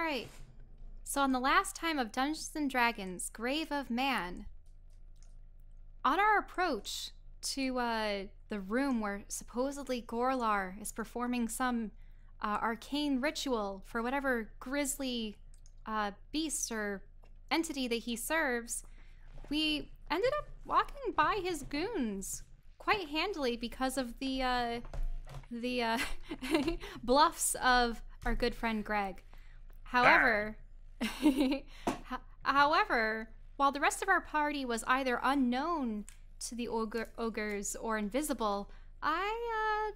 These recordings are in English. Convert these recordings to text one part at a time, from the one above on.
Alright. So on the last time of Dungeons & Dragons, Grave of Man, on our approach to the room where supposedly Gorlar is performing some arcane ritual for whatever grisly beast or entity that he serves, we ended up walking by his goons quite handily because of the bluffs of our good friend Greg. However, while the rest of our party was either unknown to the ogres or invisible, I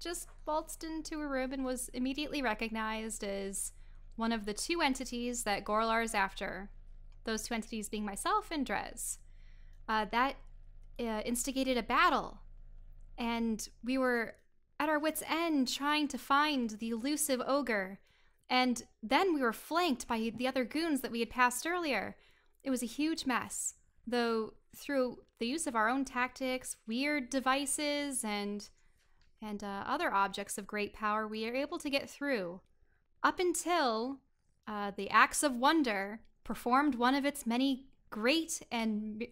just waltzed into a room and was immediately recognized as one of the two entities that Gorlar is after. Those two entities being myself and Drez. That instigated a battle, and we were at our wits' end trying to find the elusive ogre. And then we were flanked by the other goons that we had passed earlier. It was a huge mess, though through the use of our own tactics, weird devices, and other objects of great power, we were able to get through. Up until the Axe of Wonder performed one of its many great and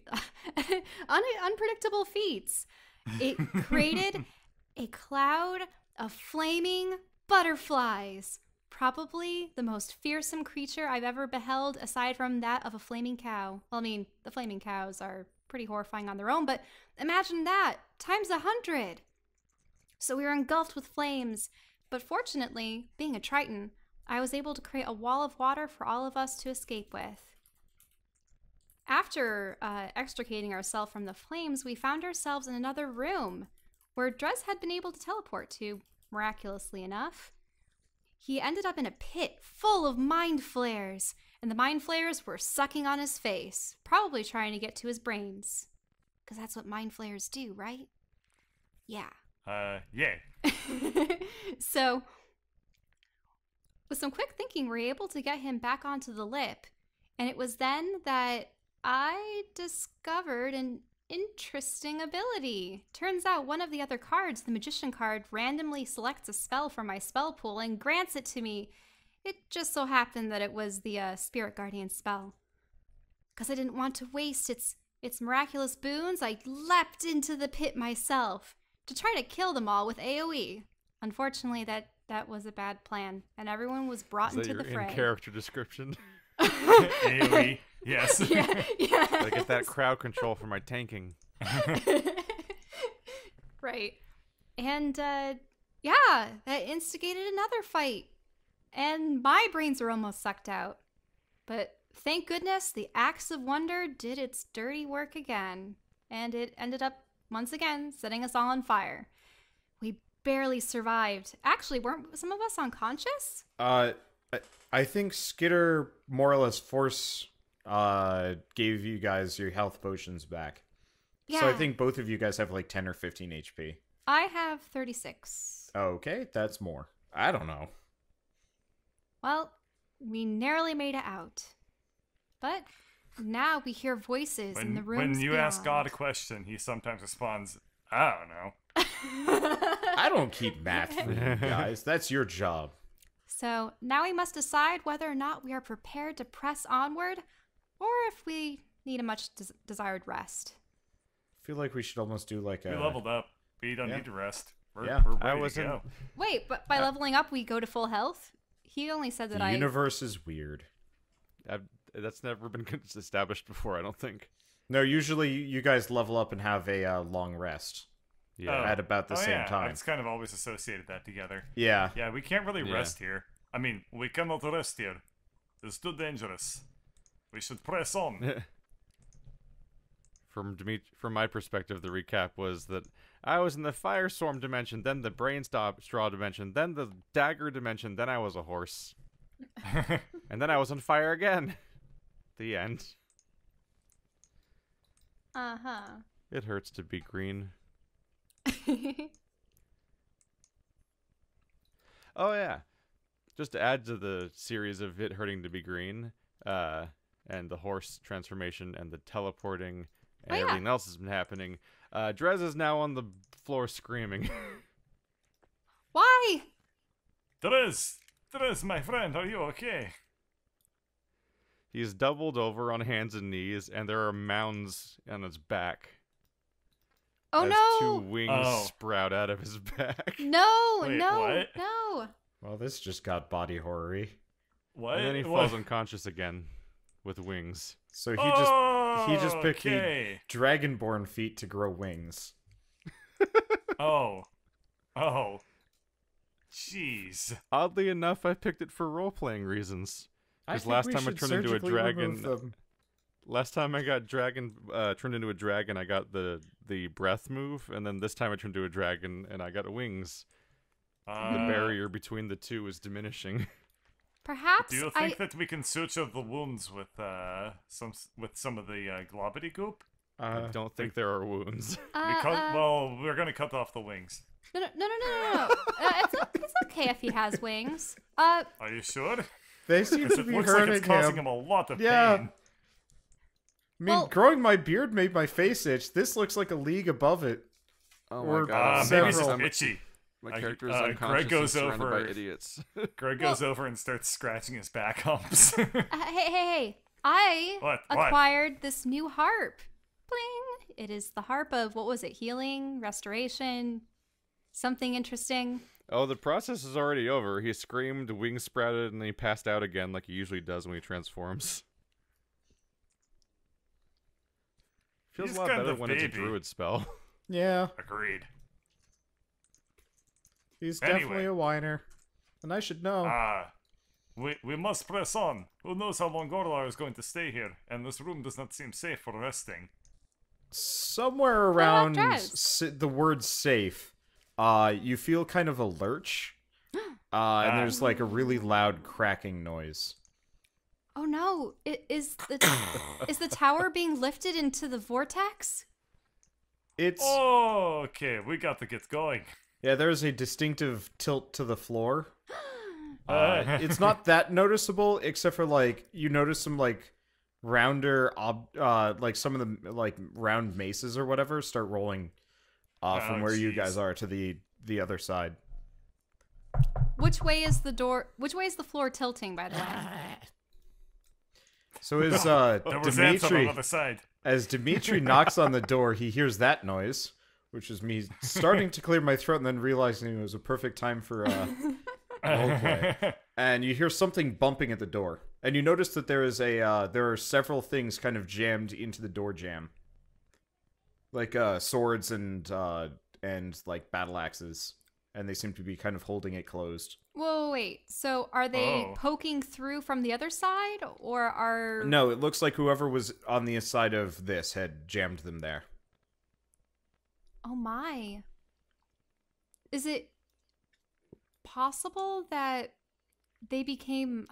unpredictable feats. It created a cloud of flaming butterflies. Probably the most fearsome creature I've ever beheld, aside from that of a flaming cow. Well, I mean, the flaming cows are pretty horrifying on their own, but imagine that times 100. So we were engulfed with flames, but fortunately, being a Triton, I was able to create a wall of water for all of us to escape with. After extricating ourselves from the flames, we found ourselves in another room where Drez had been able to teleport to, miraculously enough. He ended up in a pit full of mind flares, and the mind flares were sucking on his face, probably trying to get to his brains. Because that's what mind flares do, right? Yeah. Yeah. So, with some quick thinking, we were able to get him back onto the lip, and it was then that I discovered an interesting ability. Turns out one of the other cards, the Magician card, randomly selects a spell from my spell pool and grants it to me. It just so happened that it was the Spirit Guardian spell. Because I didn't want to waste its miraculous boons, I leapt into the pit myself to try to kill them all with AoE. Unfortunately, that was a bad plan, and everyone was brought into the fray. In-character description? AoE, yes. Yeah. I get that crowd control for my tanking. Right. And, that instigated another fight. And my brains were almost sucked out. But thank goodness the Axe of Wonder did its dirty work again. And it ended up, once again, setting us all on fire. We barely survived. Actually, weren't some of us unconscious? I think Skitter more or less force gave you guys your health potions back. Yeah. So I think both of you guys have like 10 or 15 HP. I have 36. Okay, that's more. I don't know. Well, we narrowly made it out. But now we hear voices in the rooms When you beyond. ask God a question, he sometimes responds, I don't know. I don't keep math for you guys. That's your job. So now we must decide whether or not we are prepared to press onward, or if we need a much desired rest. I feel like we should almost do like We a... leveled up. We don't need to rest. We're ready to go. Wait, but by leveling up, we go to full health? He only said that The universe is weird. That's never been established before, I don't think. No, usually you guys level up and have a long rest. Yeah. At about the same time. It's kind of always associated that together. Yeah. Yeah, we can't really rest here. I mean, we cannot rest here. It's too dangerous. We should press on. From my perspective, the recap was that I was in the Firestorm dimension, then the Brain Straw dimension, then the Dagger dimension, then I was a horse. And then I was on fire again. The end. Uh-huh. It hurts to be green. Oh yeah, just to add to the series of it hurting to be green, and the horse transformation and the teleporting and everything else has been happening. Drez is now on the floor screaming. Why? Drez, Drez, my friend, are you okay? He's doubled over on hands and knees, and there are mounds on his back. Oh as no! 2 wings Oh. sprout out of his back. No, Wait, no, what? no. Well, this just got body horror-y. What? And then he What? falls unconscious again with wings. So he just picked the Okay. dragonborn feat to grow wings. Oh. Oh. Jeez. Oddly enough, I picked it for role-playing reasons. Because last time I turned into a dragon, last time I got turned into a dragon, I got the breath move, and then this time I turned into a dragon and I got wings. The barrier between the two is diminishing. Perhaps Do you think that we can suture the wounds with some of the globbity goop? I don't think there are wounds. Well, we're gonna cut off the wings. No. It's okay if he has wings. Are you sure? They seem Because to it be looks like hurting it's causing him. him a lot of Yeah. pain. I mean, Well- growing my beard made my face itch. This looks like a league above it. Oh Or my god. Maybe it's several. just itchy. My character is Greg unconscious goes and surrounded over- by idiots. Greg goes over and starts scratching his back humps. Hey! I What? acquired this new harp. Bling! It is the harp of, what was it? Healing, restoration, something interesting. Oh, the process is already over. He screamed, wings sprouted, and then he passed out again like he usually does when he transforms. Feels He's a lot kind better of when it's a baby. druid spell. Yeah, Agreed. he's Anyway. definitely a whiner. And I should know. We must press on. Who knows how long Gorlar is going to stay here, and this room does not seem safe for resting. Somewhere around Drez? the word safe, you feel kind of a lurch. And there's like a really loud cracking noise. Oh no! Is the tower being lifted into the vortex? It's Oh, okay, we got to get going. yeah, there's a distinctive tilt to the floor. It's not that noticeable, except for like you notice some like rounder like some of the like round maces or whatever start rolling from Oh, where you jeez. guys are to the other side. Which way is the door? Which way is the floor tilting? By the way. So as There was ants on Dimitri the other side. as Dimitri knocks on the door, he hears that noise, which is me starting to clear my throat and then realizing it was a perfect time for roleplay. And you hear something bumping at the door, and you notice that there are several things kind of jammed into the door jamb, like swords and like battle axes, and they seem to be kind of holding it closed. Whoa, wait. So are they Oh. poking through from the other side, or are? No, it looks like whoever was on the side of this had jammed them there. Oh my. Is it possible that they became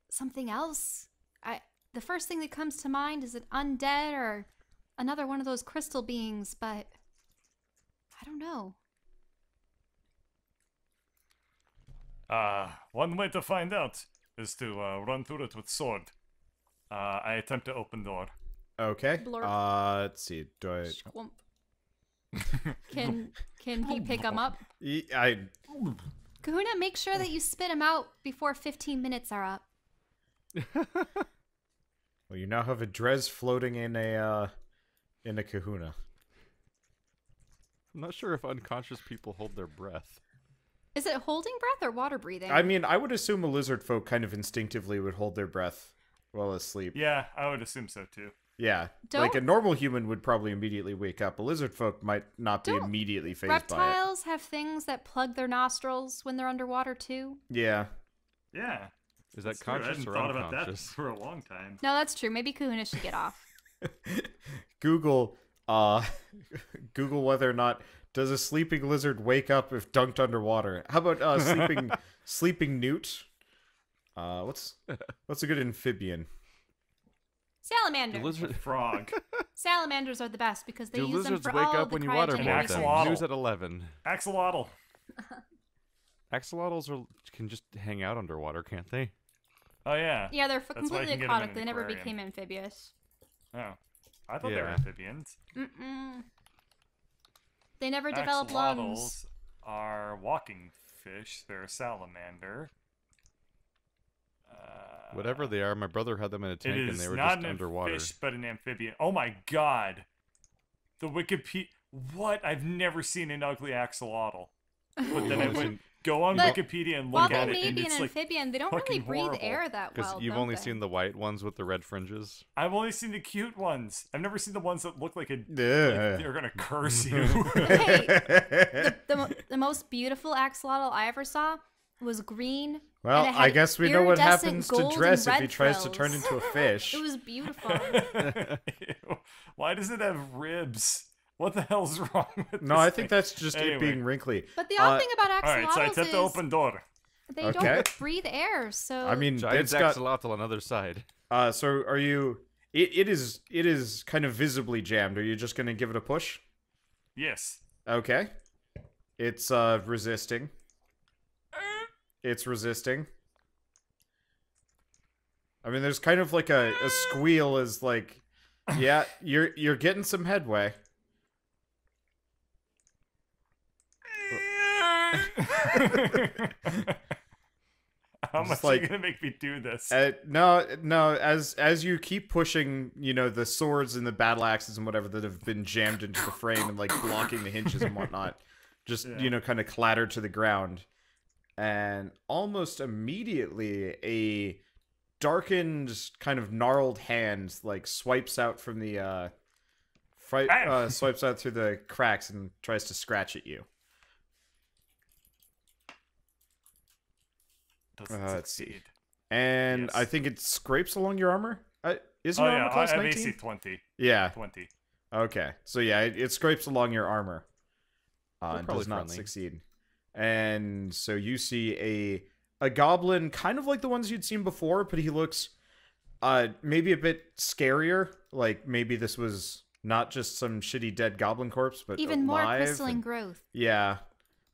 something else? The first thing that comes to mind is an undead or another one of those crystal beings, but I don't know. One way to find out is to run through it with sword. I attempt to open door. Okay. Blurp. Let's see. Do I? Squump. Can he pick them up? Kahuna, make sure that you spit them out before 15 minutes are up. Well, you now have a Drez floating in a kahuna. I'm not sure if unconscious people hold their breath. Is it holding breath or water breathing? I mean, I would assume a lizard folk kind of instinctively would hold their breath while asleep. Yeah, I would assume so too. Yeah. Don't- Like a normal human would probably immediately wake up. A lizard folk might not be Don't immediately phased by reptiles have things that plug their nostrils when they're underwater too? it. Yeah. Yeah. Is that That's true. I conscious hadn't or thought about that unconscious? for a long time. No, that's true. Maybe Kahuna should get off. Google Google whether or not does a sleeping lizard wake up if dunked underwater. How about sleeping newt? What's a good amphibian? Salamander. Do lizard- Frog. Salamanders are the best because they Do use them lizards for wake all up the when you cryogenic waterboard Axolotl. them? research. News at 11. Axolotl. Axolotls can just hang out underwater, can't they? Oh yeah. Yeah, they're That's why you completely can get 'em in aquatic. an They never aquarium. became amphibious. Oh. I thought they were Yeah. amphibians. Mm-mm. They never developed lungs. Axolotls are walking fish. They're a salamander. Whatever they are, my brother had them in a It tank and is they were not just an underwater. fish, but an amphibian. Oh my god! The Wikipedia. What? I've never seen an ugly axolotl. But then I went go on But Wikipedia and While look they at it, may and be it's an like amphibian, they don't really fucking breathe horrible. air that Because well. you've don't only they? seen the white ones with the red fringes. I've only seen the cute ones. I've never seen the ones that look like a. Yeah. Like they're gonna curse you. Hey, the most beautiful axolotl I ever saw was green. Well, and it had I guess we know what iridescent happens to gold and Drez if he red tries to frills. turn into a fish. It was beautiful. Ew. Why does it have ribs? What the hell's wrong with No, this I think thing? that's just it being wrinkly. But the odd thing about Alright, so I axolotls tapped the open door. is they Okay. don't breathe air. So I mean, Giant it's got. axolotl on the other side. So are you? It is kind of visibly jammed. Are you just gonna give it a push? Yes. Okay. It's resisting. It's resisting. I mean, there's kind of like a squeal as like, yeah, you're getting some headway. How Just much are like- you gonna make me do this? No. As you keep pushing, you know, the swords and the battle axes and whatever that have been jammed into the frame and like blocking the hinges and whatnot, just Yeah. you know, kind of clatter to the ground, and almost immediately a darkened, kind of gnarled hand like swipes out from the swipes out through the cracks and tries to scratch at you. Doesn't let's see. succeed. And Yes. I think it scrapes along your armor. Isn't Oh your yeah, armor I class have 19? AC 20. Yeah. 20. Okay. So yeah, it scrapes along your armor. They're And probably does not friendly. succeed. And so you see a goblin, kind of like the ones you'd seen before, but he looks maybe a bit scarier. Like maybe this was not just some shitty dead goblin corpse, but even more alive crystalline and- growth. Yeah.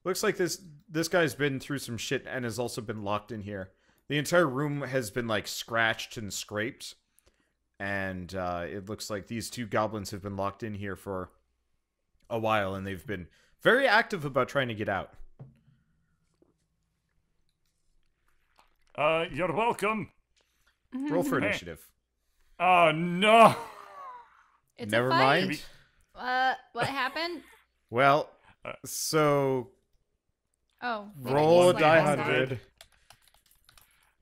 Looks like this guy's been through some shit and has also been locked in here. The entire room has been like scratched and scraped. And it looks like these two goblins have been locked in here for a while, and they've been very active about trying to get out. You're welcome. Roll for Hey. initiative. Oh no. It's Never a fight. mind. What happened? Well, so Oh. roll a like die passed out. 100.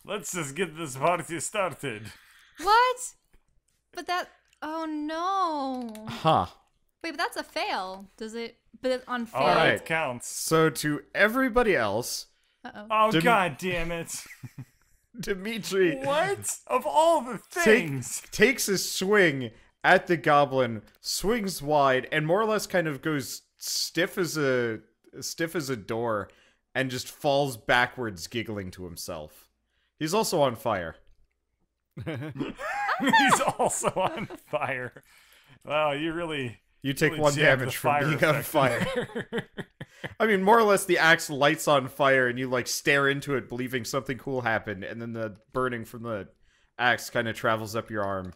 Let's just get this party started. What? But that. Oh no. Huh. Wait, but that's a fail. Does it? But it's on fail. All right, Alright. counts. So to everybody else, Uh-oh. Oh Dim- god damn it. Dimitri What? Of all the things. takes a swing at the goblin, swings wide, and more or less kind of goes stiff as a door, and just falls backwards, giggling to himself. He's also on fire. He's also on fire. Wow, you really. You take really one jammed the damage from being on effect fire. there. I mean, more or less, the axe lights on fire, and you like stare into it, believing something cool happened, and then the burning from the axe kind of travels up your arm.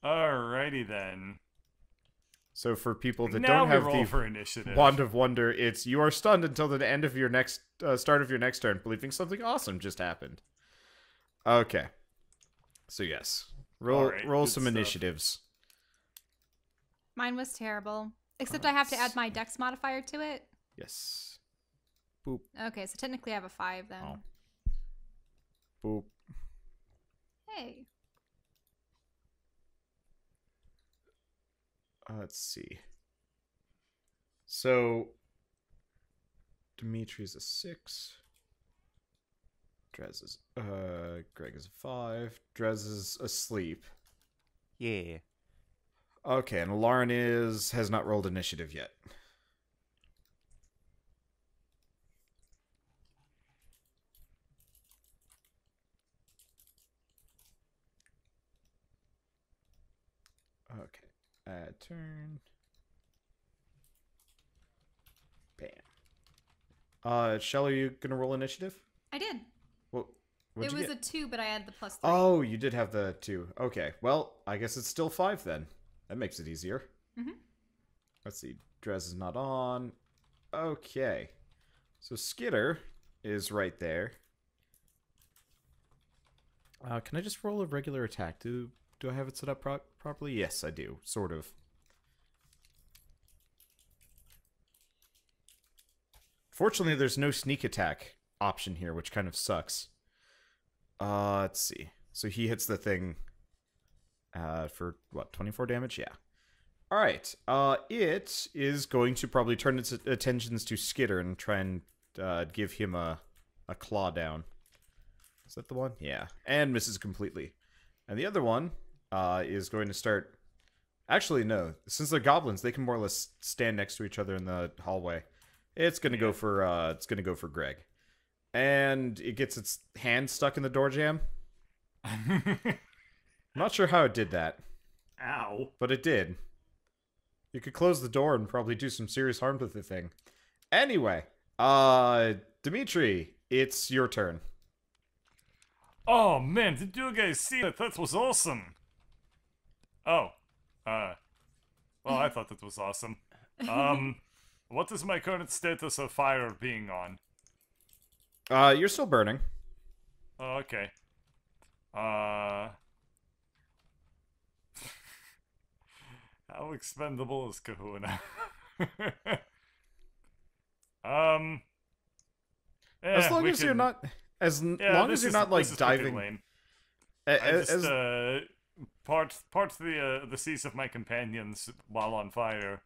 Alrighty then. So for people that Now don't we have roll the for initiative. Wand of Wonder, it's you are stunned until the end of your next start of your next turn, believing something awesome just happened. Okay. So yes, roll Alright, roll good some stuff. initiatives. Mine was terrible. Except I have to add my dex modifier to it. Yes. Boop Okay, so technically I have a 5 then. Oh. boop. Hey. Let's see. So Dimitri's a 6. Drez is Greg is a 5. Drez is asleep. Yeah. Okay, and Lauren has not rolled initiative yet. Okay. Add turn. Bam. Shell, are you gonna roll initiative? I did. Well, what'd It you was get? a 2, but I had the +3. Oh, you did have the 2. Okay. Well, I guess it's still 5 then. That makes it easier. Mhm. Let's see. Drez is not on. Okay. So Skitter is right there. Can I just roll a regular attack? Do I have it set up properly? Yes, I do. Sort of. Fortunately, there's no sneak attack option here, which kind of sucks. Let's see. So he hits the thing for, what, 24 damage? Yeah. Alright. It is going to probably turn its attentions to Skitter and try and give him a claw down. Is that the one? Yeah. And misses completely. And the other one is going to start... Actually, no. Since they're goblins, they can more or less stand next to each other in the hallway. It's gonna go for Greg. And it gets its hand stuck in the door jamb. I'm not sure how it did that. Ow. But it did. You could close the door and probably do some serious harm to the thing. Anyway, Dimitri, it's your turn. Oh man, did you guys see that? That was awesome. Oh, well, I thought that was awesome. What is my current status of fire being on? You're still burning. Oh, okay. How expendable is Kahuna? As long as you're not, long as you're not like diving. Lame. As, I just part the seas of my companions while on fire,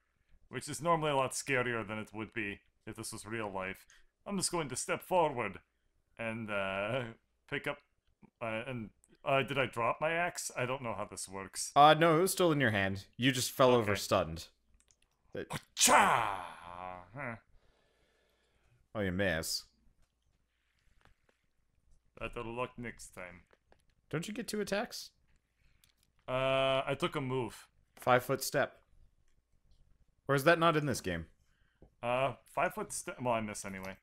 which is normally a lot scarier than it would be if this was real life. I'm just going to step forward and pick up did I drop my axe? I don't know how this works. No, it was still in your hand. You just fell over stunned. Cha! Oh, you miss. Better luck next time. Don't you get 2 attacks? I took a move. 5-foot step. Or is that not in this game? 5-foot step. Well, I miss anyway.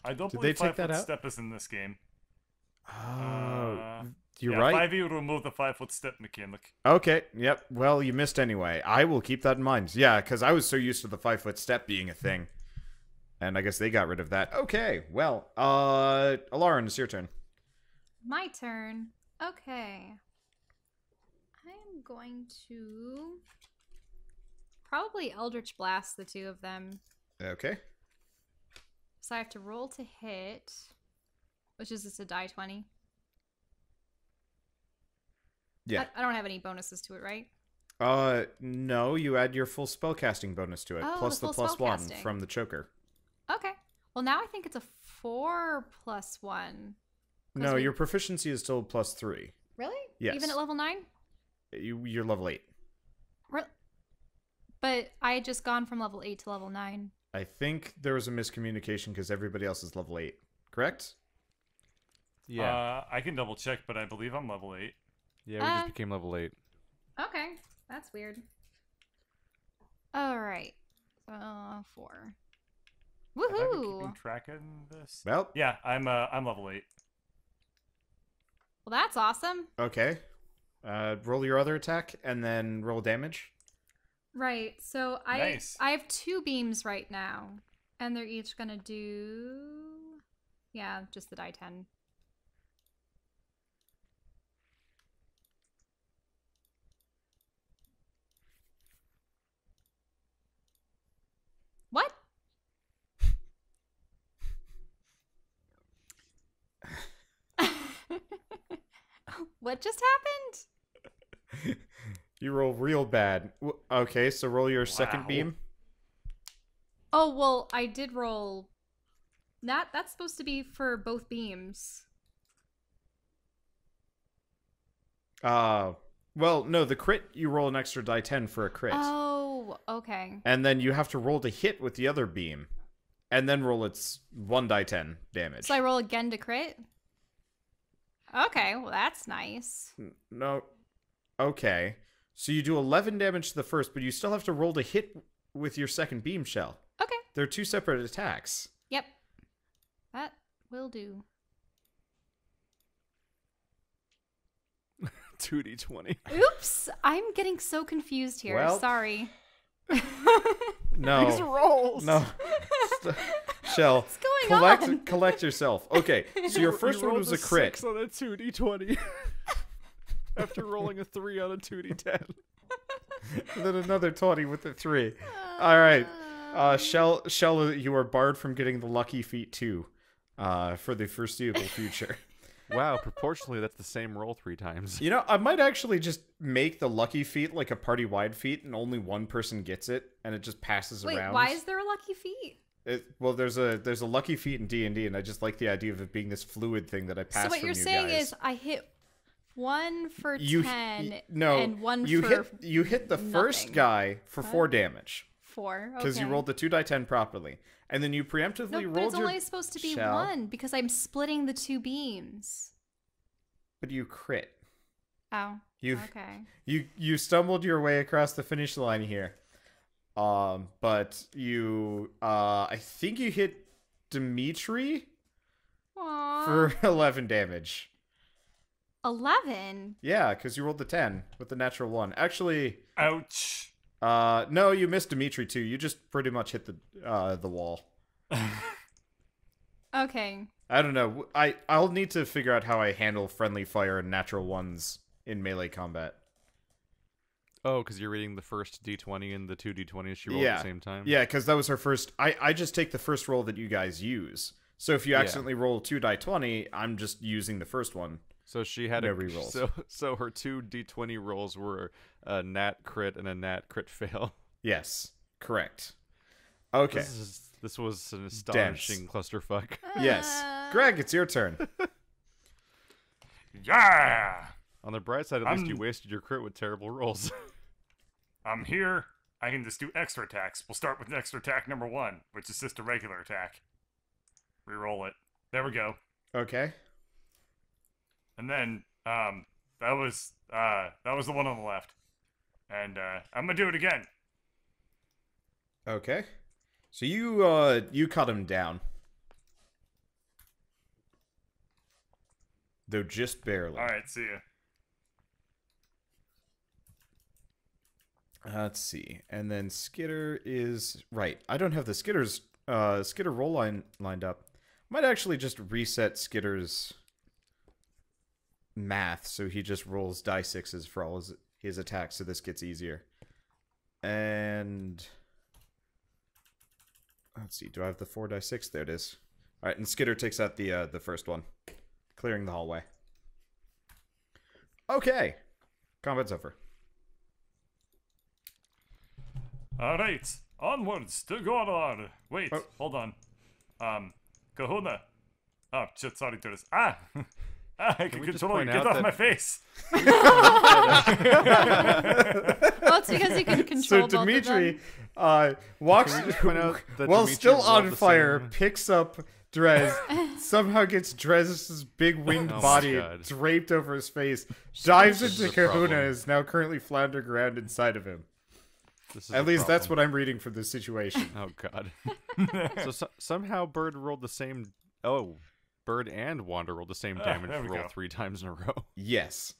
I don't Did believe they take that 5-foot out? step is in this game. You're yeah, right. 5e remove the 5-foot step mechanic. Okay, yep. Well, you missed anyway. I will keep that in mind. Yeah, because I was so used to the 5-foot step being a thing. And I guess they got rid of that. Okay, well, Alarin, it's your turn. My turn. Okay. I'm going to probably Eldritch Blast the two of them. Okay. So I have to roll to hit, which is just a die 20. Yeah. I don't have any bonuses to it, right? No, you add your full spellcasting bonus to it, Oh, plus the the full +1 spellcasting. from the choker. Okay. Well, now I think it's a 4 + 1. No, your proficiency is still +3. Really? Yes. Even at level 9? You're level 8. But I had just gone from level 8 to level 9. I think there was a miscommunication because everybody else is level 8. Correct? Yeah. I can double check, but I believe I'm level 8. Yeah, we just became level 8. Okay. That's weird. Alright. 4. Have I been Woohoo! keeping track of this? Well, Yeah, I'm level 8. Well, that's awesome. okay. Roll your other attack and then roll damage. Right. So Nice. I have 2 beams right now, and they're each gonna do, yeah, just the die 10. What? What just happened? You roll real bad. Okay, so roll your second Wow. beam. Oh, well, I did roll. That's supposed to be for both beams. Well, no, the crit, you roll an extra die 10 for a crit. Oh, okay. And then you have to roll to hit with the other beam. And then roll its 1 die 10 damage. So I roll again to crit? Okay, well, that's nice. No. Okay. So you do 11 damage to the first, but you still have to roll to hit with your second beam shell. Okay. They're 2 separate attacks. Yep. That will do. 2d20. Oops! I'm getting so confused here. Well- Sorry. No. These rolls. No. Shell, What's going on? collect yourself. Okay, so your first You one rolled was a crit. 6 on a 2d20. After rolling a 3 on a 2d10. And then another 20 with the 3. All right. Shell, you are barred from getting the lucky feat too, for the foreseeable future. Wow, proportionally, that's the same roll 3 times. You know, I might actually just make the lucky feat like a party-wide feat, and only one person gets it, and it just passes Wait, around. why is there a lucky feat? Well, there's a lucky feat in D&D, and I just like the idea of it being this fluid thing that I pass So what from you're you saying guys. is I hit 1 for You 10 no, and 1 you for hit the first nothing. guy for 4 damage 4. because you rolled the 2 die 10 properly, and then you preemptively No, but rolled it's your only supposed to be shell. 1 because I'm splitting the 2 beams. But you crit. Oh. You Okay. you stumbled your way across the finish line here. But you I think you hit Dimitri Aww. for 11 damage. 11. Yeah, because you rolled the 10 with the natural 1. Actually, Ouch. no, you missed Dimitri too. You just pretty much hit the wall. Okay. I don't know. I'll need to figure out how I handle friendly fire and natural ones in melee combat. Oh, because you're reading the first d20 and the 2 d20s she rolled Yeah. at the same time? Yeah, because that was her first. I just take the first roll that you guys use. So if you Yeah. accidentally roll 2 die 20, I'm just using the first one. So she had No a rerolls. So her 2 d20 rolls were a nat crit and a nat crit fail. Yes, correct. Okay. This was an astonishing clusterfuck. Yes. Greg, it's your turn. Yeah! On the bright side, at least you wasted your crit with terrible rolls. I'm here. I can just do extra attacks. We'll start with extra attack number 1, which is just a regular attack. Reroll it. There we go. Okay. And then, that was the one on the left. And, I'm gonna do it again. Okay. So you cut him down. Though just barely. Alright, see ya. Let's see. And then Skitter is right. I don't have the Skitter's Skitter roll line lined up. Might actually just reset Skitter's math so he just rolls die 6s for all his attacks, so this gets easier. And let's see, do I have the 4 die 6? There it is. Alright, and Skitter takes out the first one, clearing the hallway. Okay. Combat's over. Alright, onwards to Goror. Wait, Oh. hold on. Kahuna. Oh, shit, sorry, Drez. Ah! I can we just control you. point Get out off that- my face! Well, it's because you can control So both of Dimitri them. walks Can we just point out that while Dimitri still rolled on the fire, same- picks up Drez, somehow gets Drez's big winged Oh my body God. draped over his face, dives This into is a Kahuna, problem. and is now currently floundering around inside of him. This is At a least that's problem. what I'm reading from this situation. Oh god. So somehow Bird rolled the same. Oh, Bird and Wander rolled the same damage there we roll go. 3 times in a row. Yes.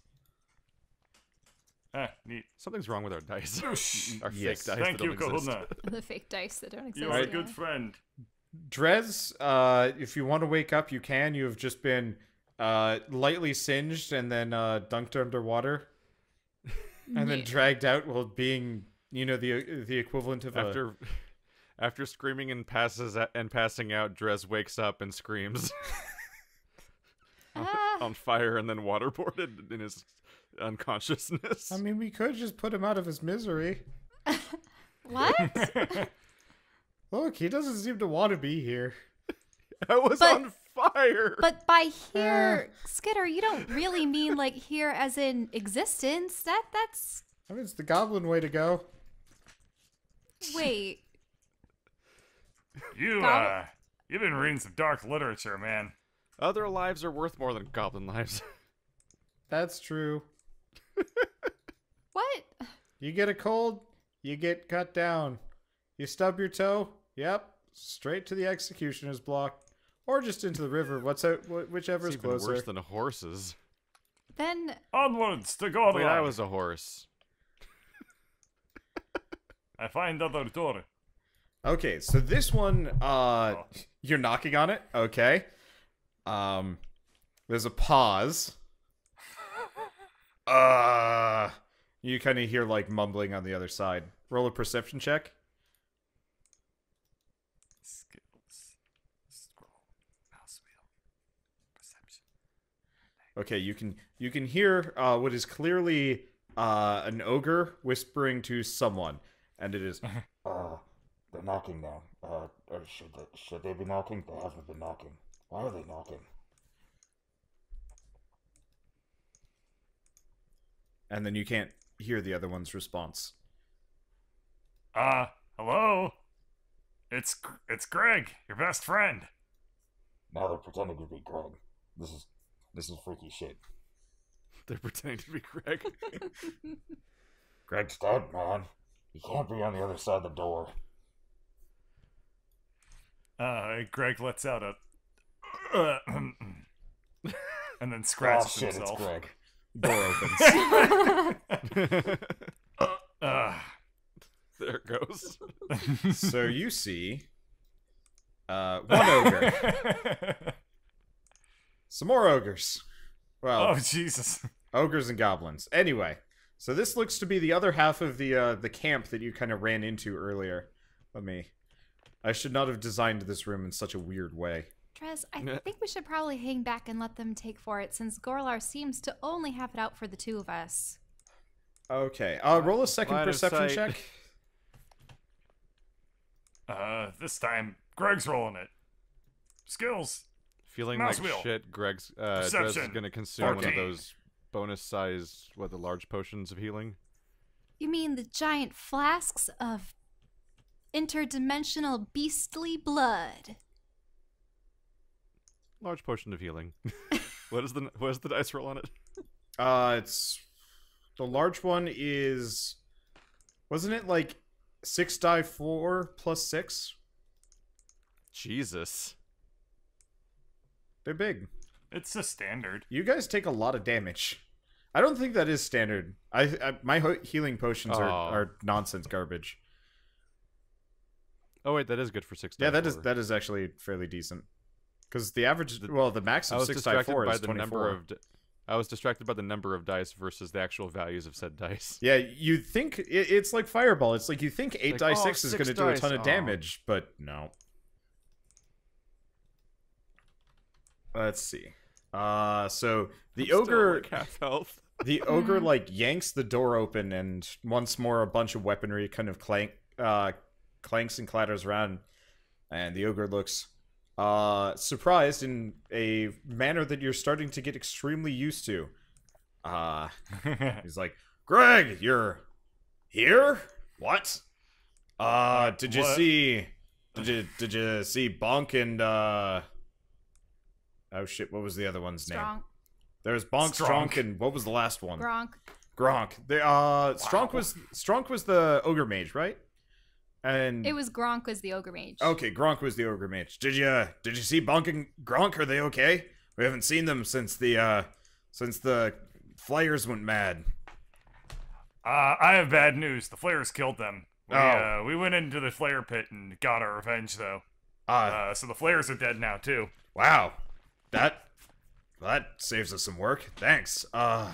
Ah, neat. Something's wrong with our dice. Our Yes. fake dice Thank that you, don't exist. Kahuna. The fake dice that don't exist. You're a yeah. good friend. Drez, if you want to wake up, you can. You have just been lightly singed and then dunked underwater. And then Yeah. dragged out while being, you know, the equivalent of After screaming and passing out, Drez wakes up and screams on fire and then waterboarded in his unconsciousness. I mean, we could just put him out of his misery. What? Look, he doesn't seem to want to be here. I was But- on fire. But by here, Skitter, you don't really mean like here as in existence. That's I mean, it's the goblin way to go. wait. You've been reading some dark literature, man. Other lives are worth more than goblin lives. That's true. What? You get a cold, you get cut down. You stub your toe, yep, straight to the executioner's block. Or just into the river, whichever is It's even closer. worse than horses. Then Onwards to Goror. Wait, I was a horse. I find other door. Okay, so this one, you're knocking on it. Okay. There's a pause. You kind of hear like mumbling on the other side. Roll a perception check. Skills. Scroll. Mouse wheel. Perception. Okay, you can hear what is clearly an ogre whispering to someone, and it is They're knocking now. Or should they be knocking? They haven't been knocking. Why are they knocking? and then you can't hear the other one's response. Hello? It's Greg, your best friend. Now they're pretending to be Greg. This is freaky shit. They're pretending to be Greg. Greg's dead, man. He can't be on the other side of the door. Greg lets out a and then scratches Oh shit, himself. it's Greg. Door opens. There it goes. So you see one ogre. Some more ogres. Well, Oh Jesus! ogres and goblins. Anyway, so this looks to be the other half of the camp that you kind of ran into earlier. I should not have designed this room in such a weird way. Drez, I think we should probably hang back and let them take for it, since Gorlar seems to only have it out for the two of us. Okay, roll a second Line of perception sight. check. This time Greg's rolling it. Skills. Feeling Mouse like wheel. shit, Drez is Perception. gonna consume one of 14. those bonus size, the large potions of healing? You mean the giant flasks of interdimensional beastly blood? Large potion of healing. What is the dice roll on it? It's the large one is, wasn't it like 6 die 4 plus 6? Jesus. They're big. It's a standard. You guys take a lot of damage. I don't think that is standard. My healing potions are nonsense garbage. Oh wait, that is good for 6 Yeah, dice. that is actually fairly decent. Because the average, the max I of was 6 die distracted 4 by is the 24. number of. I was distracted by the number of dice versus the actual values of said dice. Yeah, you think it's like Fireball. It's like you think 8 like, die oh, 6 is 6 going to do a dice. ton of Oh. damage, but no. Let's see. So the Still, ogre, like, half health. the ogre like yanks the door open, and once more a bunch of weaponry kind of clanks and clatters around, and the ogre looks surprised in a manner that you're starting to get extremely used to. He's like, Greg, you're here? What? Did you What? see did you see Bonk and oh shit, what was the other one's name? Strong. There's Bonk, Stronk. Stronk, and what was the last one? Gronk. Gronk. Stronk was the ogre mage, right? And It was Gronk was the ogre mage. okay, Gronk was the ogre mage. Did you see Bonk and Gronk? Are they okay? We haven't seen them since the flyers went mad. I have bad news. The flares killed them. Oh. We went into the flare pit and got our revenge, though. So the flares are dead now, too. Wow. That saves us some work. Thanks. Yeah,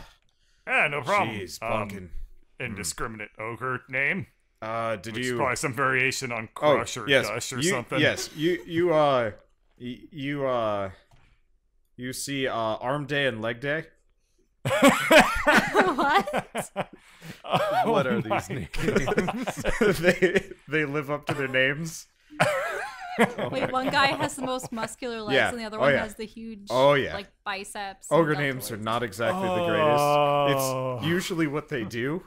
no problem. Jeez, Bonk and Indiscriminate ogre name. did Which is you probably some variation on Crush or Gush or something. Yes, you see Arm Day and Leg Day? What? What are my these names? they live up to their names. Wait, one guy has the most muscular legs, Yeah. and the other Oh, one yeah. has the huge, Oh, yeah. like biceps. and Ogre deltoids. names are not exactly the greatest. Oh. It's usually what they do,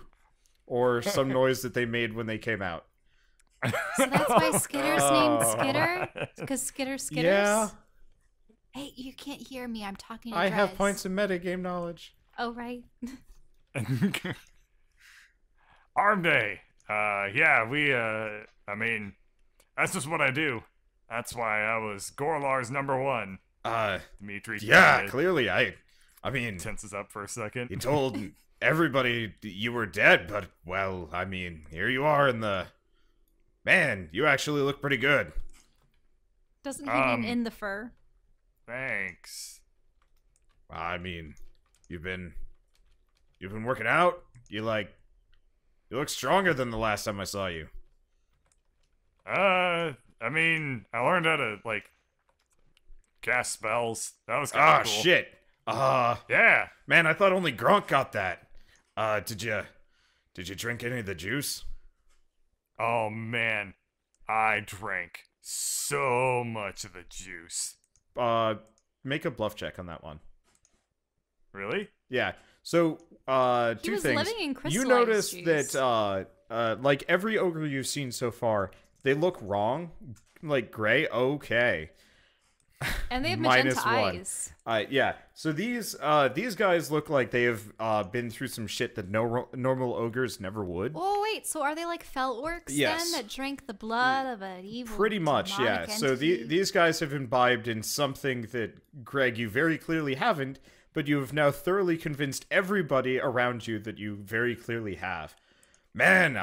or some noise that they made when they came out. So that's why Skitter's named Skitter, because Skitter skitters. Yeah, Hey, you can't hear me. I'm talking to I have Drez. points in metagame knowledge. Oh right. Arm Day. Yeah, I mean, that's just what I do. That's why I was Gorlar's #1. Dimitri Yeah, kinda clearly, I mean, tenses up for a second. he told everybody you were dead, but well, I mean, here you are in the Man, you actually look pretty good. Doesn't he mean in the fur? Thanks. I mean, you've been working out? You look stronger than the last time I saw you. I mean, I learned how to, like, cast spells. That was kind of cool. Shit. Yeah. Man, I thought only Gronk got that. Did you drink any of the juice? Oh, man. I drank so much of the juice. Make a bluff check on that one. Really? Yeah. So, He two was things. living in You crystallized notice juice. that, like every ogre you've seen so far, they look wrong, like gray. Okay. And they have Minus magenta one. eyes. Yeah. So these guys look like they have been through some shit that normal ogres never would. Oh wait, so are they like fell orcs Yes. then that drank the blood of an evil? Pretty much, yeah. demonic So entity? these guys have imbibed in something that, Greg, you very clearly haven't, but you have now thoroughly convinced everybody around you that you very clearly have. Man,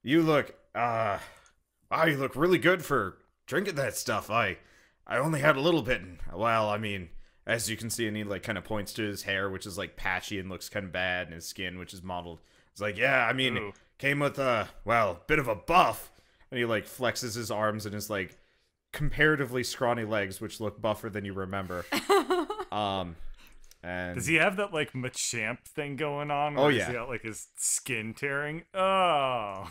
you look, you look really good for drinking that stuff. I only had a little bit, and, well, I mean, as you can see, and he, like, kind of points to his hair, which is, like, patchy and looks kind of bad, and his skin, which is mottled. It's like, yeah, I mean, Ooh. came with a, well, bit of a buff. And he, like, flexes his arms and his, like, comparatively scrawny legs, which look buffer than you remember. And Does he have that, like, Machamp thing going on? Oh, Or yeah. Has he got, like, his skin tearing? Oh.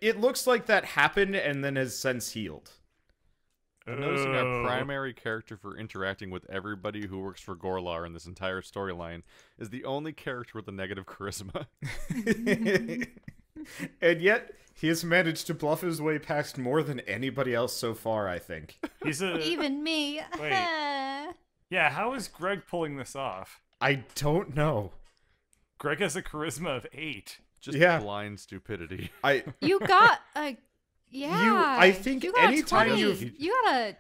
It looks like that happened and then has since healed. I'm noticing Oh. our primary character for interacting with everybody who works for Gorlar in this entire storyline is the only character with a negative charisma. And yet, he has managed to bluff his way past more than anybody else so far, I think. He's a... Even me. Wait. Yeah, how is Greg pulling this off? I don't know. Greg has a charisma of 8. Just Yeah. blind stupidity. You got a yeah. I think you got a anytime 20. you've- you got a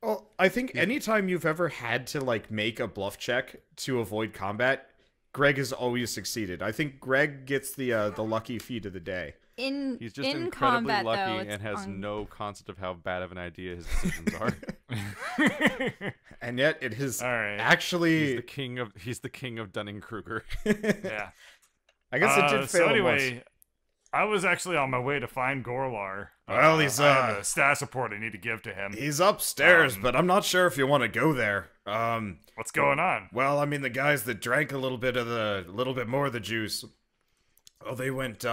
Well, I think anytime you've ever had to, like, make a bluff check to avoid combat, Greg has always succeeded. I think Greg gets the lucky feat of the day. in He's just in incredibly combat lucky though. It's and has on- no concept of how bad of an idea his decisions are. And yet, it has All right. actually... He's the king of Dunning-Kruger. Yeah. I guess it did fail So anyway, once. I was actually on my way to find Gorlar. Well, he's, I have a status report I need to give to him. He's upstairs, but I'm not sure if you want to go there. What's going on? Well, I mean, the guys that drank a little bit more of the juice, well, they went,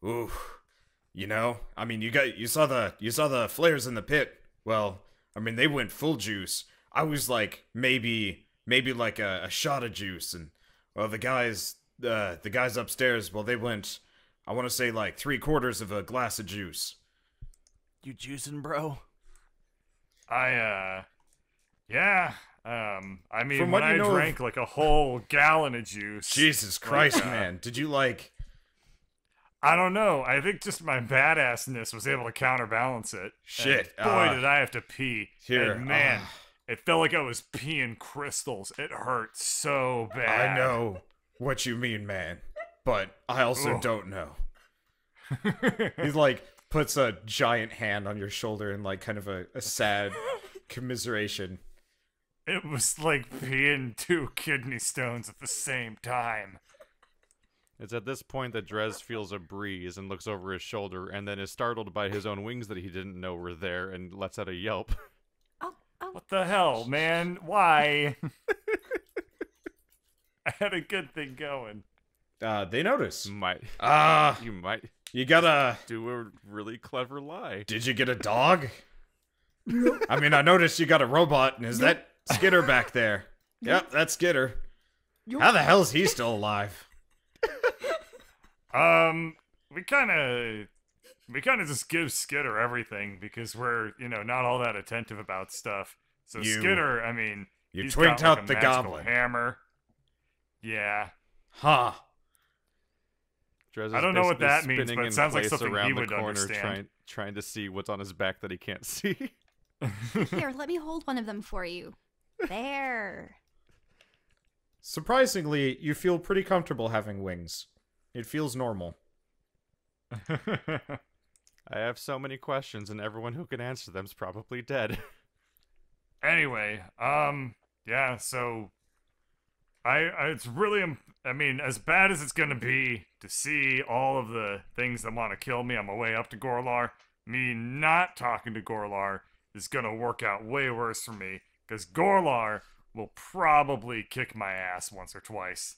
ooh, you know, I mean, you saw the flares in the pit. Well, I mean, they went full juice. I was like, maybe like a shot of juice, and, well, the guys upstairs, well, they went, I want to say, like 3/4 of a glass of juice. You juicing, bro? Yeah. I mean, From when what you I know of- drank like a whole gallon of juice. Jesus Christ, Like, man. Did you, like... I don't know. I think just my badassness was able to counterbalance it. Shit, And boy, did I have to pee. here, And man, it felt like I was peeing crystals. It hurt so bad. I know what you mean, man, but I also Ugh. don't know. He's like, puts a giant hand on your shoulder in, like, kind of a sad commiseration. It was like peeing 2 kidney stones at the same time. It's at this point that Drez feels a breeze and looks over his shoulder and then is startled by his own wings that he didn't know were there and lets out a yelp. Oh, What the hell, man? Why? I had a good thing going. They notice. You might You got a... do a really clever lie. Did you get a dog? I mean, I noticed you got a robot, and is that Skitter back there? Yep, that's Skitter. How the hell is he still alive? We kind of just give Skitter everything because we're, not all that attentive about stuff. So You- Skitter, I mean, you he's twinked got, like, out a the magical goblin. hammer. Yeah. Huh. Drez is I don't know what basically that means, spinning but it in sounds like place something around he the would corner, understand. trying to see what's on his back that he can't see. here, let me hold one of them for you. There. Surprisingly, you feel pretty comfortable having wings. It feels normal. I have so many questions, and everyone who can answer them's probably dead. Anyway, yeah, so it's really, I mean, as bad as it's gonna be to see all of the things that want to kill me on my way up to Gorlar, me not talking to Gorlar is gonna work out way worse for me, because Gorlar will probably kick my ass once or twice.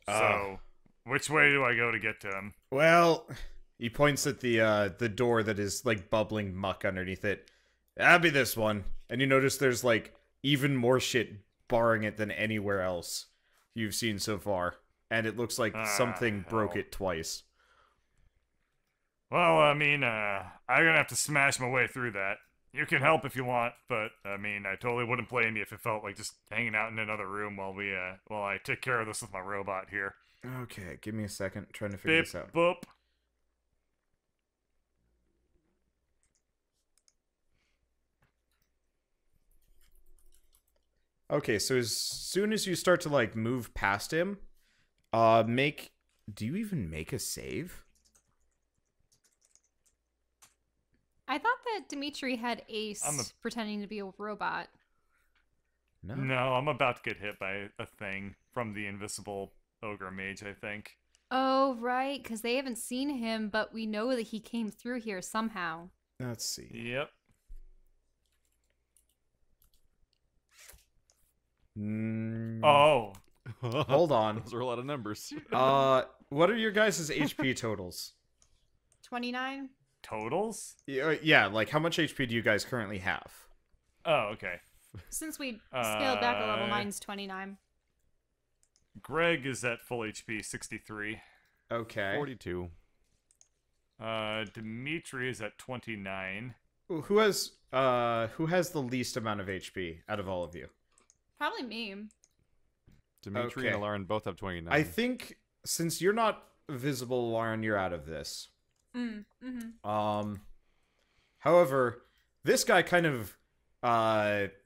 So, which way do I go to get to him? Well, he points at the door that is like bubbling muck underneath it. That'd be this one. And you notice there's like even more shit barring it than anywhere else you've seen so far. And it looks like something broke hell. it twice. Well, I mean, I'm gonna have to smash my way through that. You can help if you want, but I mean, I totally wouldn't blame you if it felt like just hanging out in another room while I take care of this with my robot here. Okay, give me a second. Trying to figure Bip this out. boop. Okay, so as soon as you start to like move past him, do you even make a save? I thought that Dimitri had Ace pretending to be a robot. No, I'm about to get hit by a thing from the invisible ogre mage, I think. Oh, right, because they haven't seen him, but we know that he came through here somehow. Let's see. Yep. Oh. Hold on. Those are a lot of numbers. What are your guys' HP totals? 29? Totals? Yeah, like how much HP do you guys currently have? Oh, okay. Since we scaled back a level, mine's 29. Greg is at full HP, 63. Okay. 42. Dimitri is at 29. Who has the least amount of HP out of all of you? Probably me. Dimitri and Lauren both have 29. I think since you're not visible, Lauren, you're out of this. However, this guy kind of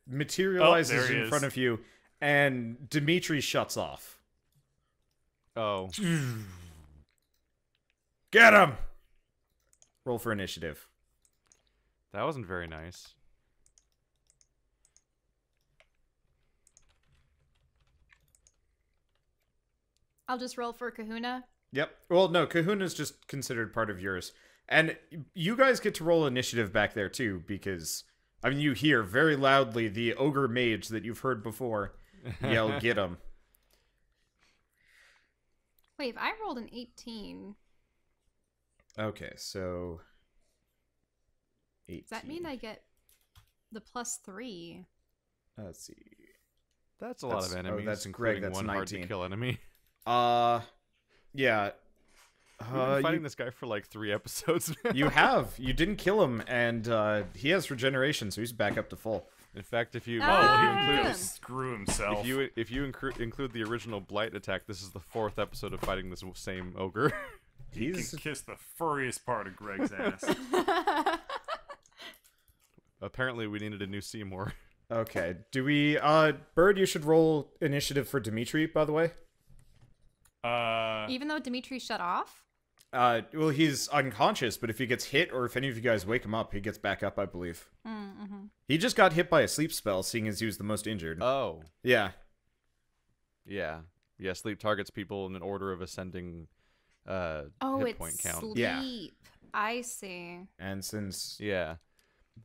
materializes in front of you, and Dimitri shuts off. Oh. Get him! Roll for initiative. That wasn't very nice. I'll just roll for Kahuna. Yep. Well, no, Kahuna's just considered part of yours. And you guys get to roll initiative back there, too, because, I mean, you hear very loudly the ogre mage that you've heard before yell, get him. Wait, if I rolled an 18, Okay, so... 18. does that mean I get the +3? Let's see. That's a lot of enemies. that's Greg, including that's one 19. hard-to-kill enemy. Yeah. We've been fighting this guy for like 3 episodes now. You have. You didn't kill him, and he has regeneration, so he's back up to full. In fact, if you Screw himself. if you include the original Blight attack, this is the 4th episode of fighting this same ogre. He can kiss the furriest part of Greg's ass. Apparently, we needed a new Seymour. Okay. Do we... Bird, you should roll initiative for Dimitri, by the way. Even though Dimitri shut off? Well, he's unconscious, but if he gets hit, or if any of you guys wake him up, he gets back up, I believe. Mm-hmm. He just got hit by a sleep spell, seeing as he was the most injured. Oh. Yeah. Yeah. Yeah, sleep targets people in an order of ascending hit point count. Sleep. Yeah. I see. And since... Yeah.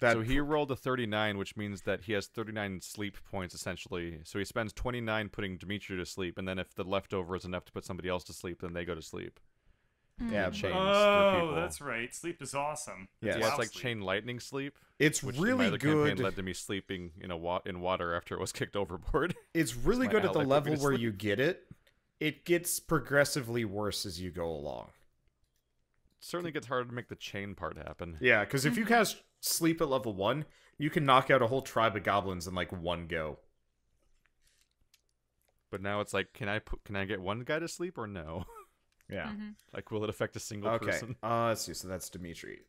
So he rolled a 39, which means that he has 39 sleep points, essentially. So he spends 29 putting Dimitri to sleep, and then if the leftover is enough to put somebody else to sleep, then they go to sleep. Yeah, Chains through Oh, people. that's right. Sleep is awesome. Yes. Yeah, it's Wow like sleep. chain lightning sleep. It's which in really my other campaign good. led to me sleeping in in water after it was kicked overboard. It's really my good at the ally put me level to where sleep. you get it. It gets progressively worse as you go along. It certainly gets harder to make the chain part happen. Yeah, because if you cast sleep at level 1, you can knock out a whole tribe of goblins in like one go. But now it's like, can I get one guy to sleep or no? Yeah. Like, will it affect a single Okay. person? Let's see. So that's Dimitri.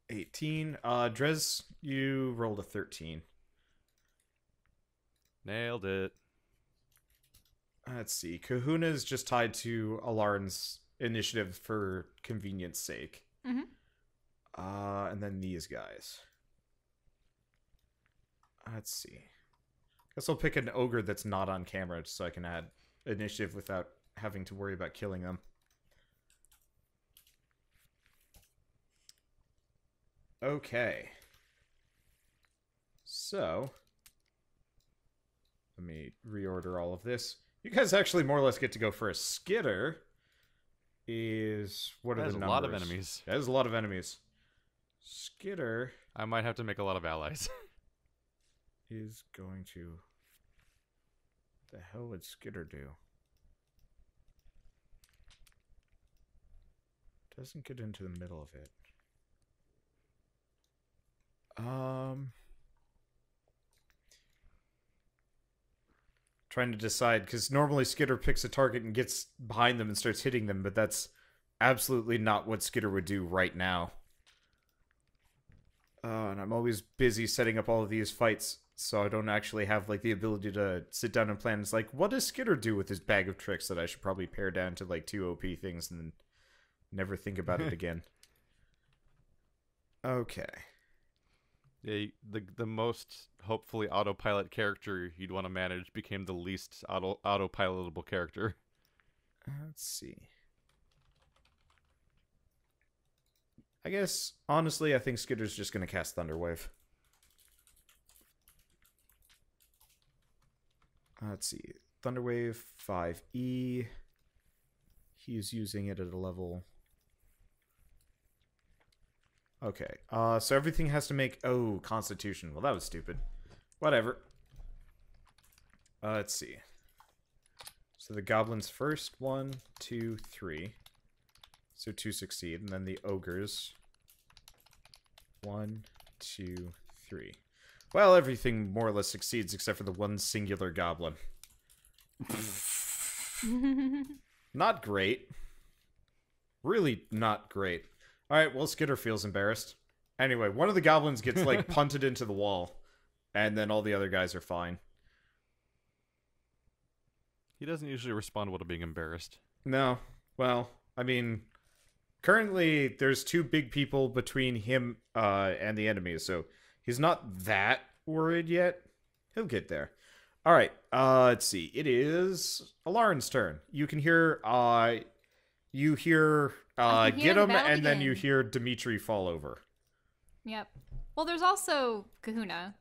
18. Drez, you rolled a 13. Nailed it. Let's see. Kahuna is just tied to Alarn's initiative for convenience sake. Mm-hmm. And then these guys. Let's see. Guess I'll pick an ogre that's not on camera so I can add initiative without having to worry about killing them. Okay. So, let me reorder all of this. You guys actually more or less get to go first. Skitter is... What are the numbers? There's a lot of enemies. That is a lot of enemies. Skitter I might have to make a lot of allies. is going to... The hell would Skitter do? Doesn't get into the middle of it. Trying to decide, because normally Skitter picks a target and gets behind them and starts hitting them, but that's absolutely not what Skitter would do right now. And I'm always busy setting up all of these fights, so I don't actually have like the ability to sit down and plan. It's like, what does Skitter do with his bag of tricks that I should probably pare down to like 2 OP things and then never think about it again? Okay. Yeah, the most hopefully autopilot character you'd want to manage became the least autopilotable character. Let's see. I guess, honestly, I think Skitter's just going to cast Thunderwave. Let's see. Thunderwave 5E. He's using it at a level... Okay, so everything has to make... Oh, Constitution. Well, that was stupid. Whatever. Let's see. So the goblins first. 1, 2, 3. So 2 succeed. And then the ogres. 1, 2, 3. Well, everything more or less succeeds except for the one singular goblin. Not great. Really not great. Alright, well, Skitter feels embarrassed. Anyway, one of the goblins gets, like, punted into the wall. And then all the other guys are fine. He doesn't usually respond well to being embarrassed. No. Well, I mean, currently there's 2 big people between him and the enemies, so he's not that worried yet. He'll get there. Alright, let's see. It is Alarn's turn. You can hear, get him, and then you hear Dimitri fall over. Yep. Well, there's also Kahuna.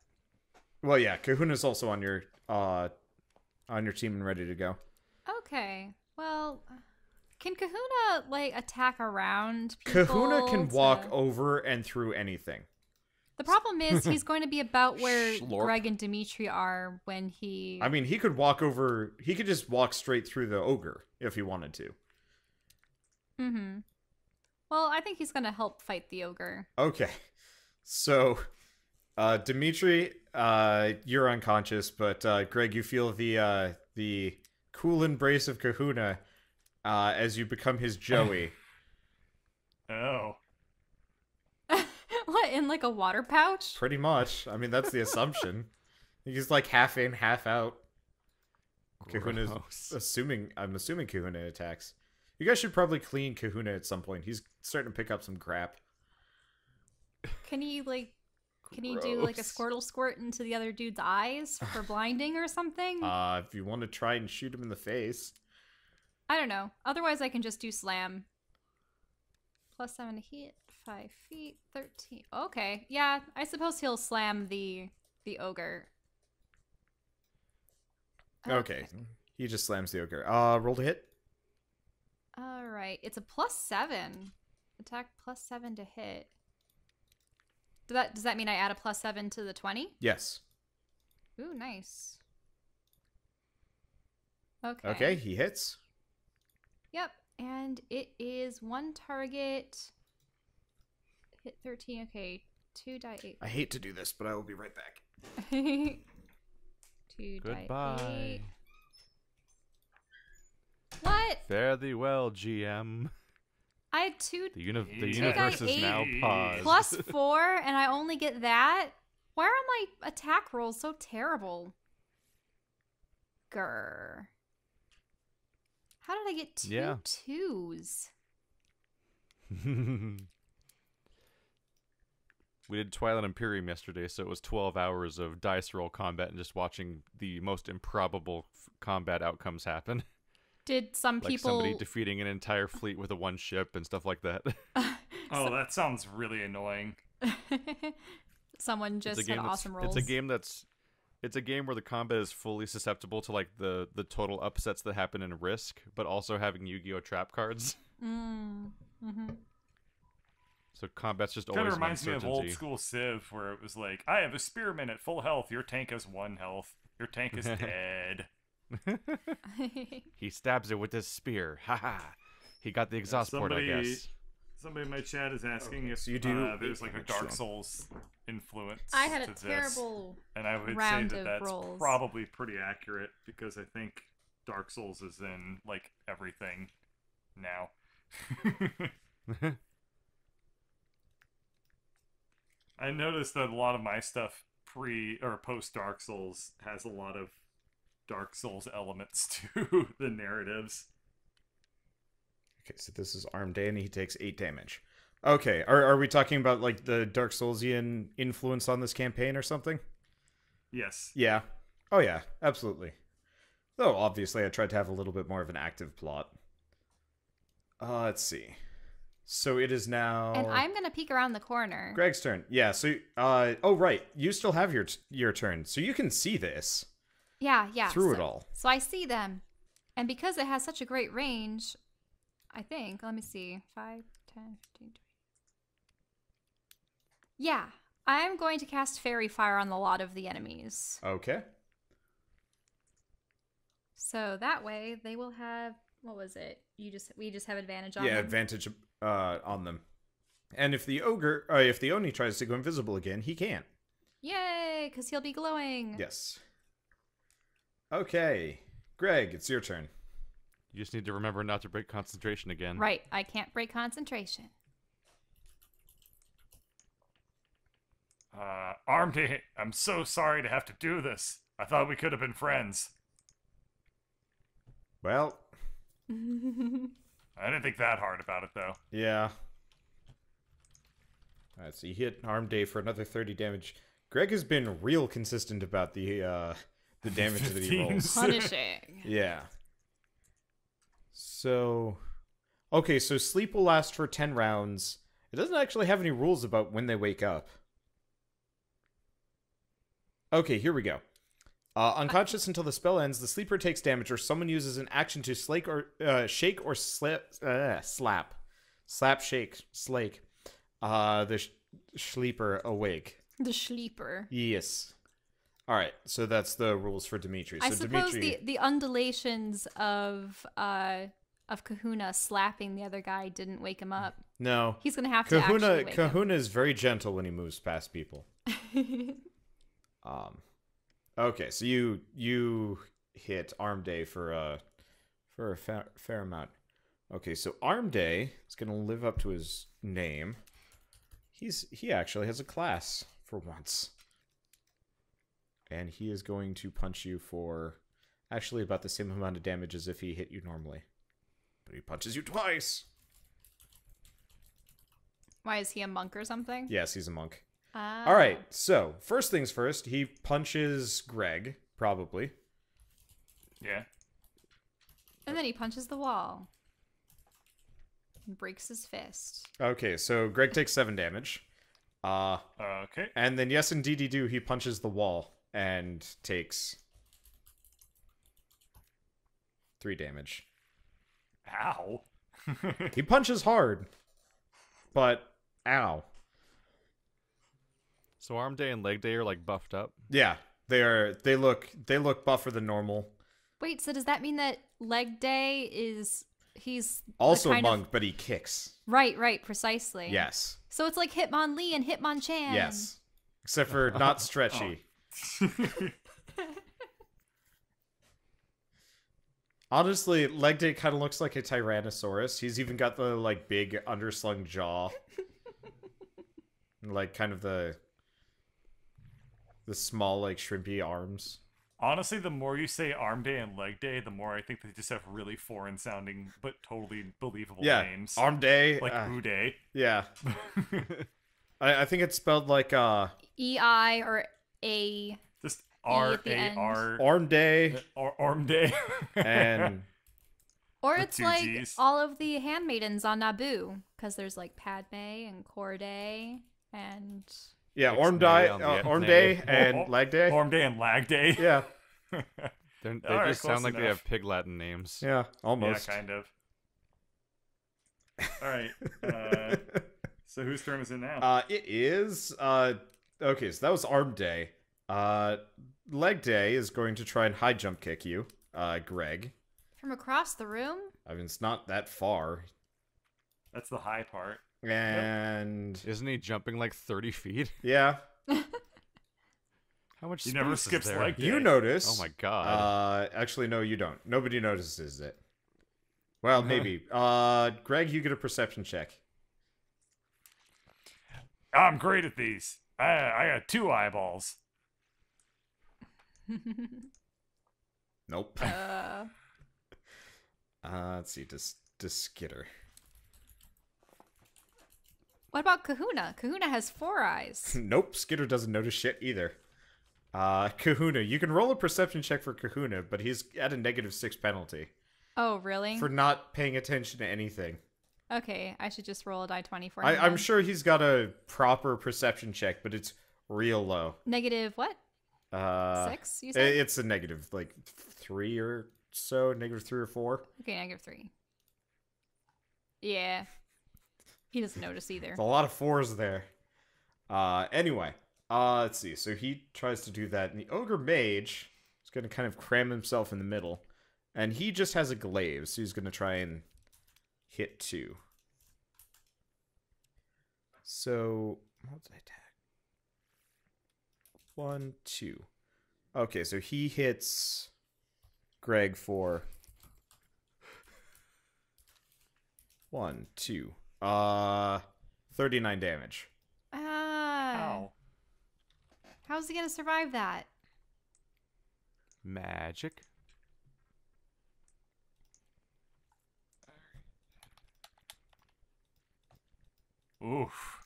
Well, yeah, Kahuna's also on your team and ready to go. Okay. Well, can Kahuna, like, attack around people? Kahuna can walk over and through anything. The problem is he's going to be about where Schlorp. Greg and Dimitri are when he... I mean, he could walk over... He could just walk straight through the ogre if he wanted to. Mm-hmm. Well, I think he's going to help fight the ogre. Okay. So, Dimitri, you're unconscious, but Greg, you feel the cool embrace of Kahuna as you become his Joey. Oh. What, in like a water pouch? Pretty much. I mean, that's the assumption. He's like half in, half out. Kahuna's I'm assuming Kahuna attacks. You guys should probably clean Kahuna at some point. He's starting to pick up some crap. Can he do like a Squirtle squirt into the other dude's eyes for blinding or something? If you want to try and shoot him in the face. I don't know. Otherwise, I can just do slam. +7 to hit, 5 feet, 13. Okay, yeah, I suppose he'll slam the ogre. Okay. He just slams the ogre. Roll to hit. All right, it's a +7. Attack +7 to hit. Does that mean I add a +7 to the 20? Yes. Ooh, nice. Okay. Okay, he hits. Yep, and it is one target. Hit 13. Okay, 2 die 8. I hate to do this, but I will be right back. 2 die Goodbye. 8. What? Fare thee well, GM. I had 2 The universe is now paused. +4, and I only get that? Why are my attack rolls so terrible? Grr. How did I get two Yeah. twos? We did Twilight Imperium yesterday, so it was 12 hours of dice roll combat and just watching the most improbable combat outcomes happen. Did some Like people... somebody defeating an entire fleet with a one ship and stuff like that. Oh, that sounds really annoying. Someone just had awesome rolls. It's a game where the combat is fully susceptible to like the total upsets that happen in Risk, but also having Yu-Gi-Oh! Trap cards. So combat's just Kind always of reminds me of old uncertainty. school Civ, where it was like, I have a spearman at full health. Your tank has 1 health. Your tank is dead. He stabs it with his spear. Haha. He got the exhaust port, I guess. Somebody in my chat is asking if so you do there's like a Dark Souls influence. I had a to this. terrible And I would say round that of that's rolls. probably pretty accurate, because I think Dark Souls is in like everything now. I noticed that a lot of my stuff pre or post Dark Souls has a lot of Dark Souls elements to the narratives. Okay, so this is Arm Day, and he takes 8 damage. Okay, are we talking about like the Dark Soulsian influence on this campaign or something? Yes. Yeah. Oh yeah, absolutely. Though obviously I tried to have a little bit more of an active plot. Let's see. So it is now And I'm gonna peek around the corner. Greg's turn. Yeah, so oh right, you still have your turn. So you can see this. Yeah. Through it all. So I see them. And because it has such a great range, I think, let me see, 5, 10, 15, 20. Yeah, I'm going to cast Fairy Fire on the lot of the enemies. Okay. So that way they will have, what was it? We just have advantage on Yeah, them? advantage on them. And if the Oni tries to go invisible again, he can. Yay, because he'll be glowing. Yes. Okay. Greg, it's your turn. You just need to remember not to break concentration again. Right, I can't break concentration. Armday, I'm so sorry to have to do this. I thought we could have been friends. Well, I didn't think that hard about it, though. yeah. Alright, so you hit Arm Day for another 30 damage. Greg has been real consistent about the damage that he rolls. Punishing. Yeah. So, okay, so sleep will last for 10 rounds. It doesn't actually have any rules about when they wake up. Okay, here we go. Unconscious until the spell ends, the sleeper takes damage, or someone uses an action to shake or slap. Slap, shake, slake. The sleeper awake. The sleeper. Yes. Alright, so that's the rules for Dimitri. So I suppose Dimitri, the undulations of Kahuna slapping the other guy didn't wake him up. No. He's gonna have to actually wake him. Kahuna is very gentle when he moves past people. Okay, so you hit Arm Day for a fair amount. Okay, so Arm Day is gonna live up to his name. He actually has a class for once. And he is going to punch you for actually about the same amount of damage as if he hit you normally. But he punches you twice. Why, is he a monk or something? Yes, he's a monk. Ah. All right, so first things first, he punches Greg, probably. Yeah. And then he punches the wall. And breaks his fist. Okay, so Greg takes 7 damage. Okay. And then yes, indeed do, he punches the wall and takes 3 damage. Ow. He punches hard, but ow. So Arm Day and Leg Day are like buffed up. Yeah, they look buffer than normal. Wait, so does that mean that Leg Day he's Also the a kind monk, but he kicks. Right, precisely. Yes. So it's like Hitmonlee and Hitmonchan. Yes. Except for not stretchy. Honestly, Leg Day kind of looks like a Tyrannosaurus. He's even got the like big underslung jaw. Like kind of the small like shrimpy arms. Honestly, the more you say arm day and leg day, the more I think they just have really foreign sounding but totally believable Yeah, names. arm day. Like Uday. Yeah. I think it's spelled like EI or A. Just at the end. R-A-R. arm day Or arm day. and Or With it's two like Gs. all of the handmaidens on Naboo, because there's like Padme and Corday and yeah, Ixnay arm day, on the arm Ixnay. day and leg day. Arm day and lag day. Yeah, They All right, just close sound like they enough. have pig Latin names. yeah, almost. Yeah, kind of. All right. So whose turn is it now? It is okay, so that was arm day. Leg day is going to try and high jump kick you, Greg. from across the room. I mean, it's not that far. That's the high part. And Isn't he jumping like 30 feet? yeah, How much He space never is skips there? leg day. you notice. Oh my god. Actually, no, you don't. Nobody notices it. Well, maybe. Greg, you get a perception check. I'm great at these. I got 2 eyeballs. Nope. Uh, Let's see. Does Skitter? what about Kahuna? Kahuna has 4 eyes. Nope. Skitter doesn't notice shit either. Kahuna, you can roll a perception check for Kahuna, but he's at a -6 penalty Oh, really? for not paying attention to anything. Okay, I should just roll a die 20 for him. I'm then. sure he's got a proper perception check, but it's real low. Negative what? 6, you said? It's a negative, like 3 or so, -3 or 4. Okay, -3. Yeah. He doesn't notice either. There's a lot of 4s there. Anyway, let's see. So he tries to do that, and the ogre mage is going to kind of cram himself in the middle, and he just has a glaive, so he's going to try and hit 2. So what's I attack? 1, 2. Okay, so he hits Greg for 1, 2. 39 damage. Ow. How's he gonna survive that? Magic. Oof.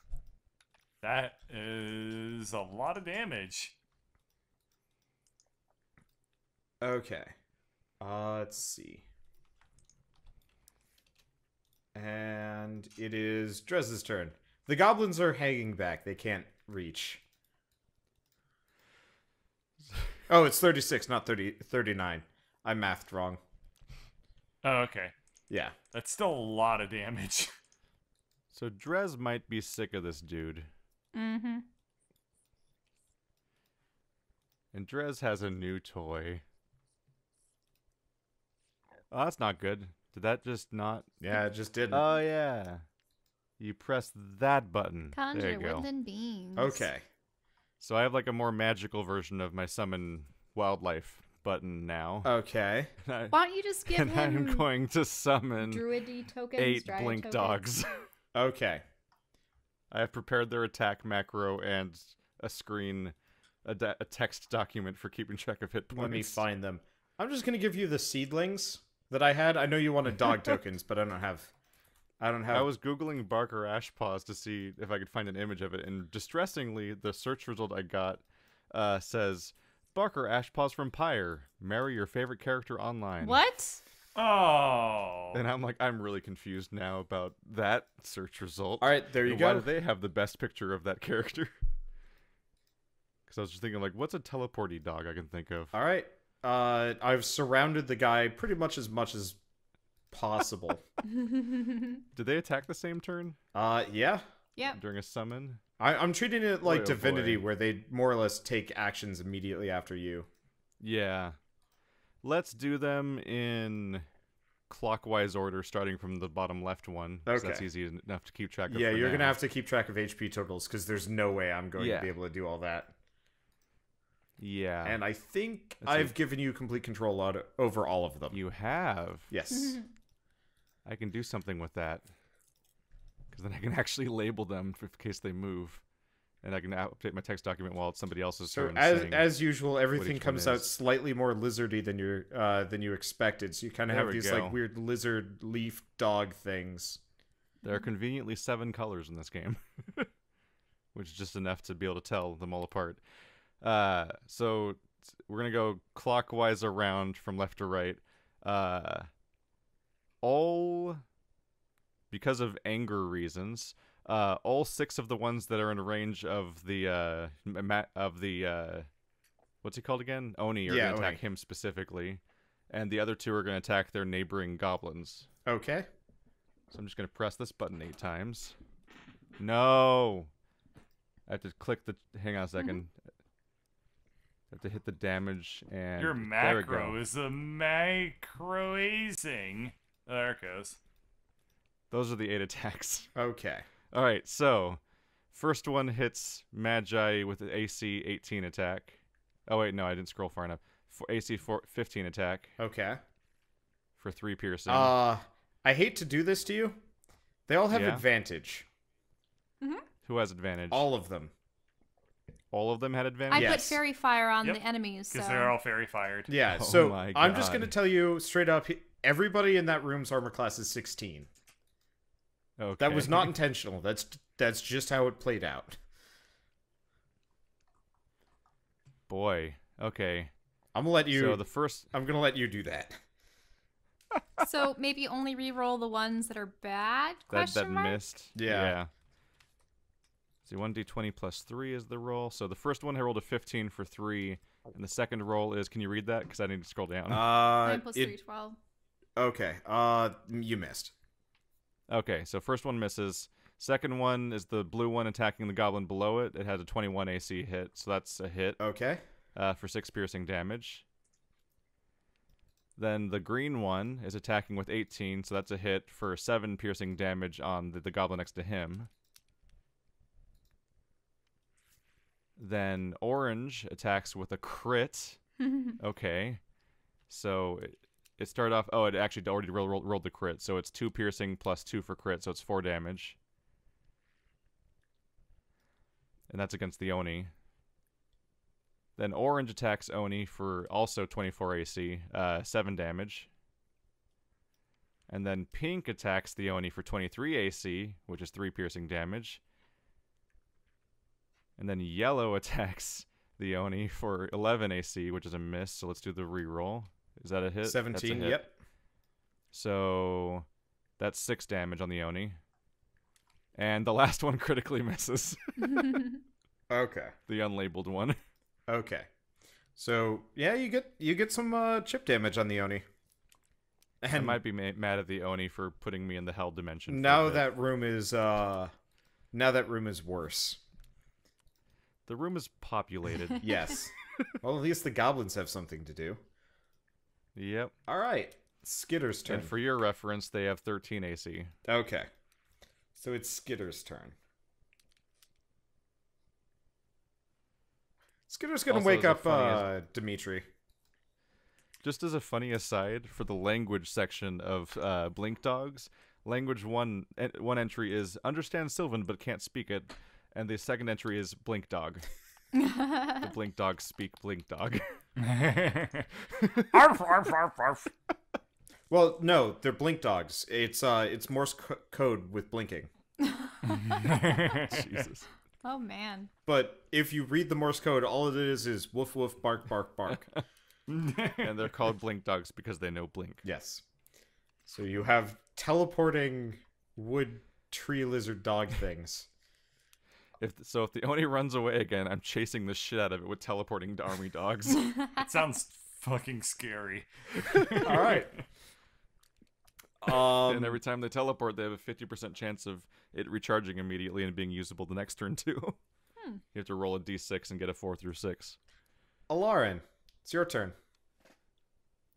That is a lot of damage. Okay. Let's see. And it is Drez's turn. The goblins are hanging back. They can't reach. Oh, it's 36, not 39. I mathed wrong. Oh, okay. Yeah. That's still a lot of damage. So Drez might be sick of this dude. Mm-hmm. And Drez has a new toy. Oh, that's not good. Did that just not... Yeah, it just didn't. Oh, yeah. You press that button. there Conjure you go. woodland beings. Okay. So I have like a more magical version of my summon wildlife button now. Okay. And Why don't you just give I'm him going to summon druidy tokens, 8 dryad blink tokens? dogs. Okay. I have prepared their attack macro and a screen, a text document for keeping track of hit points. Let me find them. I'm just going to give you the seedlings that I had. I know you wanted dog tokens, but I don't have... I was Googling Barker Ashpaws to see if I could find an image of it, and distressingly, the search result I got says, Barker Ashpaws from Pyre. Marry your favorite character online. What? Oh. And I'm like, I'm really confused now about that search result. All right, there you And go. Why do they have the best picture of that character? Because I was just thinking, like, what's a teleporty dog I can think of? All right. I've surrounded the guy pretty much as possible. Did they attack the same turn Yeah. Yep. during a summon? I'm treating it like Boy, oh Divinity, boy. where they more or less take actions immediately after you. Yeah. Let's do them in clockwise order, starting from the bottom left one. 'Cause That's Okay. easy enough to keep track of. Yeah, for you're now. gonna have to keep track of HP totals because there's no way I'm going Yeah. to be able to do all that. Yeah. And I think Let's I've see. given you complete control over all of them. You have. Yes. I can do something with that. Because then I can actually label them in case they move. and I can update my text document while it's somebody else's So turn. as usual, everything each one comes out is. slightly more lizardy than you expected. So you kind of There have we these go. like weird lizard leaf dog things. There are conveniently 7 colors in this game, which is just enough to be able to tell them all apart. So we're gonna go clockwise around from left to right. All because of anger reasons. All 6 of the ones that are in range of the what's he called again? Oni are gonna attack Oni. him specifically, and the other 2 are gonna attack their neighboring goblins. Okay. So I'm just gonna press this button 8 times. No, I have to click the. Hang on a second. I have to hit the damage and Your there we macro go. is a macroazing. Oh, there it goes. Those are the 8 attacks. Okay. All right, so first one hits Magi with an AC 18 attack. Oh wait, no, I didn't scroll far enough. AC 15 attack Okay. for 3 piercing. I hate to do this to you. They all have Yeah? advantage. Who has advantage? All of them. All of them had I advantage. Yes. put fairy fire on Yep, the enemies, so Because they're all fairy fired. Yeah. Oh So my I'm just God. gonna tell you straight up. Everybody in that room's armor class is 16. Okay. That was not intentional. That's just how it played out. Boy. Okay. I'm gonna let you. So the first. I'm gonna let you do that. so maybe only re-roll the ones that are bad? That Question mark? missed. Yeah. See, 1d20 plus 3 is the roll. So the first one I rolled a 15 for 3, and the second roll is. Can you read that? Because I need to scroll down. 9 plus 3, 12. Okay. You missed. Okay, so first one misses. Second one is the blue one attacking the goblin below it. It has a 21 AC hit, so that's a hit Okay. for 6 piercing damage. Then the green one is attacking with 18, so that's a hit for 7 piercing damage on the goblin next to him. Then orange attacks with a crit. Okay. So it started off... Oh, it actually already rolled the crit, so it's 2 piercing plus 2 for crit, so it's 4 damage. And that's against the Oni. Then orange attacks Oni for also 24 AC, 7 damage. And then pink attacks the Oni for 23 AC, which is 3 piercing damage. And then yellow attacks the Oni for 11 AC, which is a miss, so let's do the reroll. Is that a hit? 17. That's a hit. Yep. So that's 6 damage on the Oni. And the last one critically misses. Okay. The unlabeled one. Okay. So yeah, you get some chip damage on the Oni. I might be mad at the Oni for putting me in the hell dimension. Now that room is worse. The room is populated. Yes. Well, at least the goblins have something to do. Yep. All right. Skitter's turn. And for your reference, they have 13 AC. Okay. So it's Skitter's turn. Skitter's gonna Also, wake as up funny Dimitri. Just as a funny aside, for the language section of Blink Dogs, language one entry is understand Sylvan but can't speak it, and the second entry is Blink Dog. The Blink Dogs speak Blink Dog. Arf, arf, arf, arf. Well, no, they're blink dogs. It's Morse code with blinking. Jesus. Oh, man. But if you read the Morse code, all it is woof woof bark bark bark. And they're called Blink Dogs because they know Blink. Yes. So you have teleporting wood tree lizard dog things. If the Oni runs away again, I'm chasing the shit out of it with teleporting army dogs. It sounds fucking scary. All right. And every time they teleport, they have a 50% chance of it recharging immediately and being usable the next turn too. You have to roll a d6 and get a 4 through 6. Alarin, it's your turn.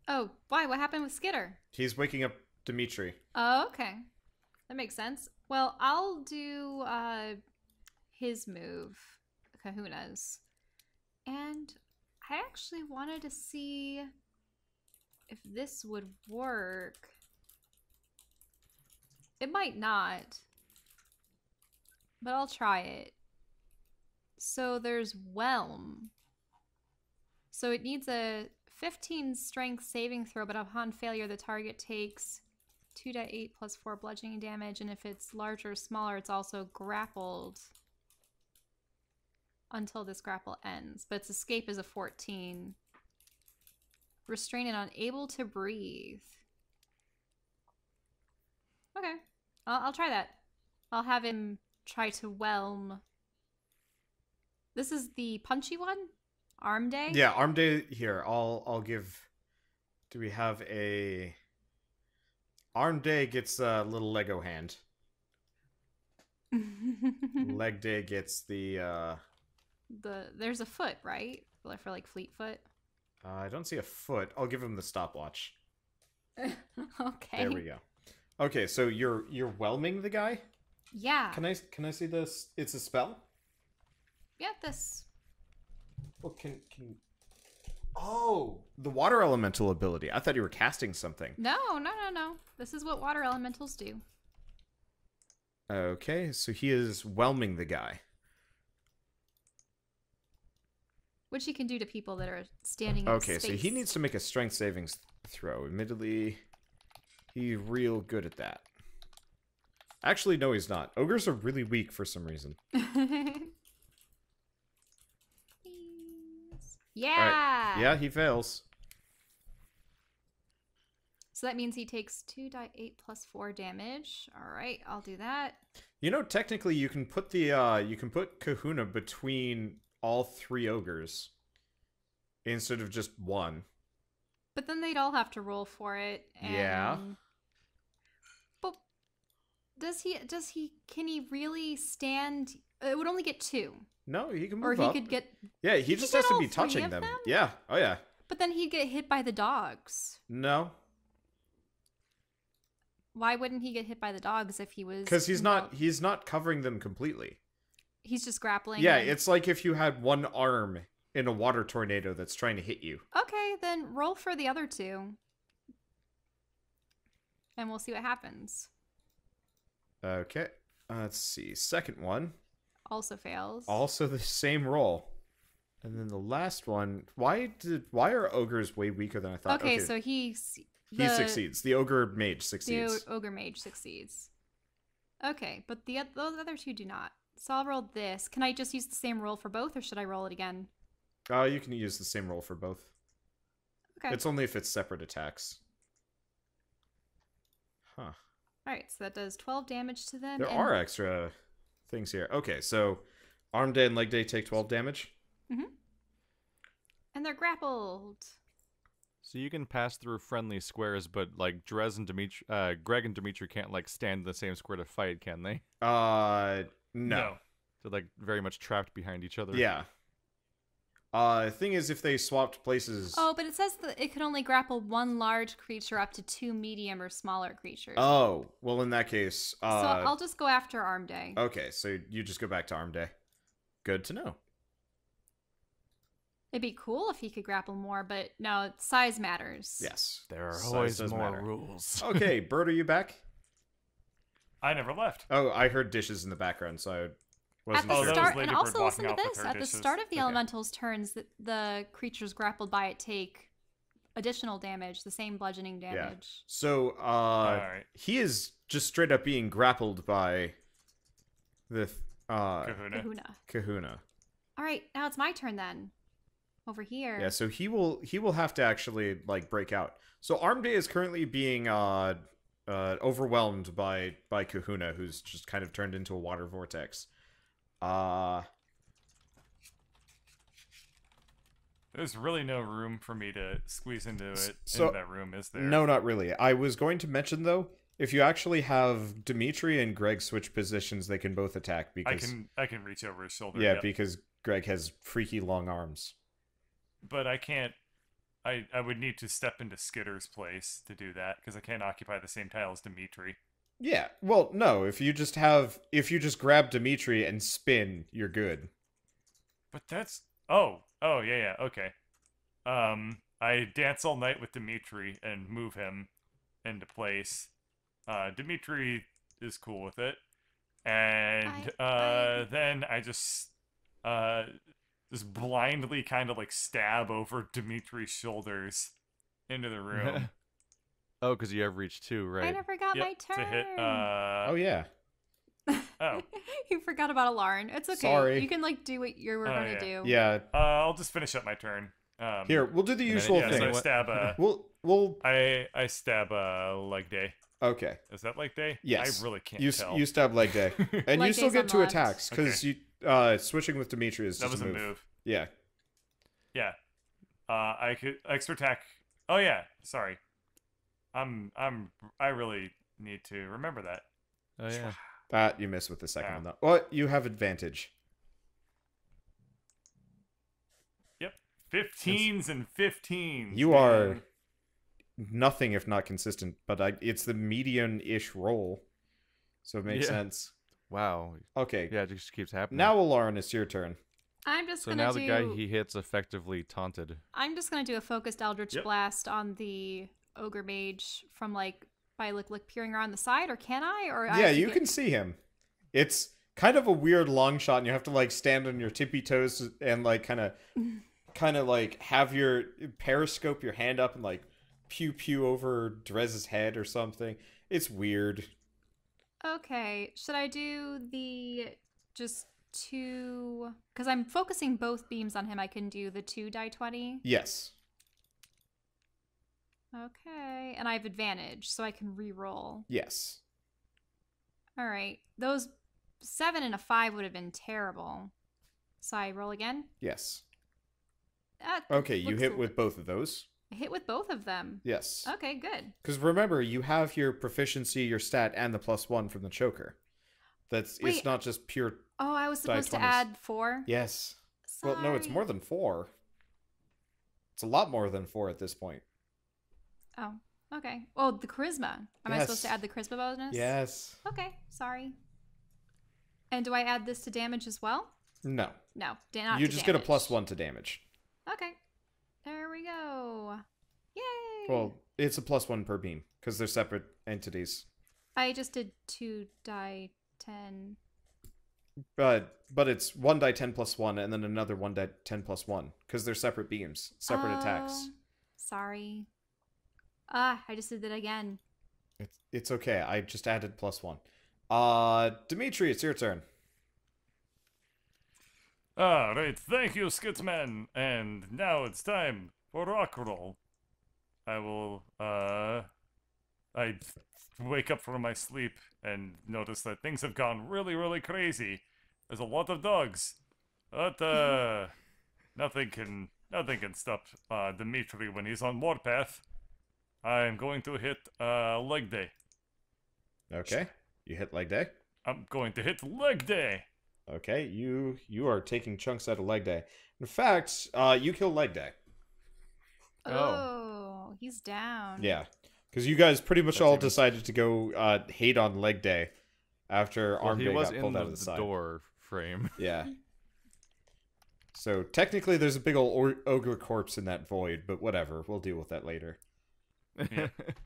Oh, why? What happened with Skitter? He's waking up Dimitri. Oh, okay. That makes sense. Well, I'll do his move, Kahuna's. And I actually wanted to see if this would work. It might not, but I'll try it. So there's Whelm. So it needs a 15 strength saving throw, but upon failure, the target takes 2d8 plus 4 bludgeoning damage, and if it's larger or smaller, it's also grappled until this grapple ends. But its escape is a 14. Restrained and unable to breathe. Okay. I'll try that. I'll have him try to whelm. This is the punchy one? Arm day? Yeah, arm day here. I'll give. Do we have a arm day gets a little Lego hand. Leg day gets the there's a foot, right? For like fleet foot. I don't see a foot. I'll give him the stopwatch. Okay. There we go. Okay, so you're whelming the guy? Yeah. Can I see this? It's a spell? Yeah, this. Well, can Oh, the water elemental ability. I thought you were casting something. No. This is what water elementals do. Okay, so he is whelming the guy. Which he can do to people that are standing in Okay, space. so he needs to make a strength savings throw. Admittedly, he's real good at that. Actually, no, he's not. Ogres are really weak for some reason. Yeah. Right. Yeah, he fails. So that means he takes 2d8 plus 4 damage. All right, I'll do that. You know, technically, you can put Kahuna between all 3 ogres instead of just one. But then they'd all have to roll for it. And... Yeah. But can he really stand? It would only get 2. No, he can Or move he up. could get... Yeah, he could just get has to all be 3 touching of them. them? Yeah. Oh yeah. But then he'd get hit by the dogs. No, Why wouldn't he get hit by the dogs if he was... because he's not covering them completely. He's just grappling. Yeah, and... it's like if you had one arm in a water tornado that's trying to hit you. Okay, then roll for the other 2. And we'll see what happens. Okay. Let's see. Second one. Also fails. Also the same roll. And then the last one. Why are ogres way weaker than I thought? Okay, so he succeeds. The ogre mage succeeds. The ogre mage succeeds. Okay, but those other 2 do not. So I'll roll this. Can I just use the same roll for both, or should I roll it again? You can use the same roll for both. Okay. It's only if it's separate attacks. Huh. Alright, so that does 12 damage to them. There are extra things here. Okay, so arm day and leg day take 12 damage. Mm-hmm. And they're grappled. So you can pass through friendly squares, but like Drez and Greg and Dimitri can't like stand in the same square to fight, can they? No. They're like very much trapped behind each other. Yeah. Thing is, if they swapped places... Oh, but it says that it can only grapple 1 large creature up to 2 medium or smaller creatures. Oh, well in that case... so I'll just go after Arm Day. Okay, so you just go back to arm day. Good to know. It'd be cool if he could grapple more, but no, size matters. Yes. There are Size always does more matter. rules. Okay, Bird, are you back? I never left. Oh, I heard dishes in the background, so I wasn't At the sure. that was start, Lady and Bird also walking listen to off with this. her At the dishes. start of the Okay. elementals' turns, the creatures grappled by it take additional damage, the same bludgeoning damage. So, Alright. he is just straight up being grappled by the Kahuna. Kahuna. Kahuna. All right, now it's my turn then. Over here. Yeah, so he will have to actually like break out. So Arm Day is currently being overwhelmed by Kahuna, who's just kind of turned into a water vortex. There's really no room for me to squeeze into that room, is there? No, not really. I was going to mention though, if you actually have Dimitri and Greg switch positions, they can both attack because I can reach over his shoulder. yeah, yep. because Greg has freaky long arms. But I can't. I would need to step into Skitter's place to do that because I can't occupy the same tile as Dimitri. Yeah, well, no. If you just grab Dimitri and spin, you're good. But that's yeah, okay. I dance all night with Dimitri and move him into place. Dimitri is cool with it, and then I just just blindly kind of like stab over Dimitri's shoulders into the room. Oh, because you have reach too, right? I never got my turn. To hit. Oh yeah. Oh. You forgot about Alarn. It's okay. Sorry. You can like do what you were gonna yeah. do. Yeah. I'll just finish up my turn. Here, we'll do the then- usual yeah, So thing. I stab We'll. I stab leg day. Okay. Is that leg day? Yes. I really can't You tell. you stab leg day, and Leg you still day's get two unlocked. attacks because you switching with Dimitri is that just was a move. Yeah. Yeah. I could extra attack. Oh yeah. Sorry. I really need to remember that. Oh yeah. That you miss with the second Yeah. one though. Well, you have advantage. Yep. 15s and 15s. You man. are nothing if not consistent, but it's the median-ish roll, so it makes Yeah. sense. Wow. Okay. Yeah, it just keeps happening. Now, Lauren, it's your turn. I'm just So gonna now do. the guy he hits effectively taunted. I'm just gonna do a focused Eldritch Yep. Blast on the ogre mage from like by like peering around the side, or can I? Or I Yeah, have to you get- can see him. It's kind of a weird long shot, and you have to like stand on your tippy toes and like kind of like have your periscope your hand up and like pew pew over Drez's head or something. It's weird. Okay, should I do the just two? Because I'm focusing both beams on him. I can do the 2 die 20. Yes. Okay, and I have advantage, so I can re-roll. Yes. All right, those 7 and a 5 would have been terrible. So I roll again. Yes. That Okay, you looks hit a- with both of those. I hit with both of them. Yes. Okay, good. Because remember, you have your proficiency, your stat, and the +1 from the choker. It's Wait. not just pure. Oh, I was Die supposed to 20s. add 4. Yes. Well, no, it's Sorry. more than 4. It's a lot more than 4 at this point. Oh, okay. Oh, the charisma. Am I supposed to Yes. add the charisma bonus? Yes. Okay, sorry. And do I add this to damage as well? No. No, not You to just get a damage. +1 to damage. Okay. There we go. Yay! Well, it's a +1 per beam because they're separate entities. I just did 2 die 10. But it's 1 die 10 +1 and then another 1 die 10 +1 because they're separate beams, separate attacks. Oh, sorry. I just did that again. It's okay. I just added +1. Dimitri, it's your turn. Alright, thank you, Skitsman. And now it's time for rock roll. I will, I wake up from my sleep and notice that things have gone really, really crazy. There's a lot of dogs. But, nothing can stop, Dimitri when he's on Warpath. I'm going to hit, leg day. Okay. You hit leg day. I'm going to hit leg day. Okay, you are taking chunks out of leg day. In fact, you kill leg day. Oh, he's down. Yeah, because you guys pretty much That's all even- decided to go hate on leg day after Well, arm he day was got in pulled the, out of the side. door frame. Yeah. So technically, there's a big old ogre corpse in that void, but whatever. We'll deal with that later.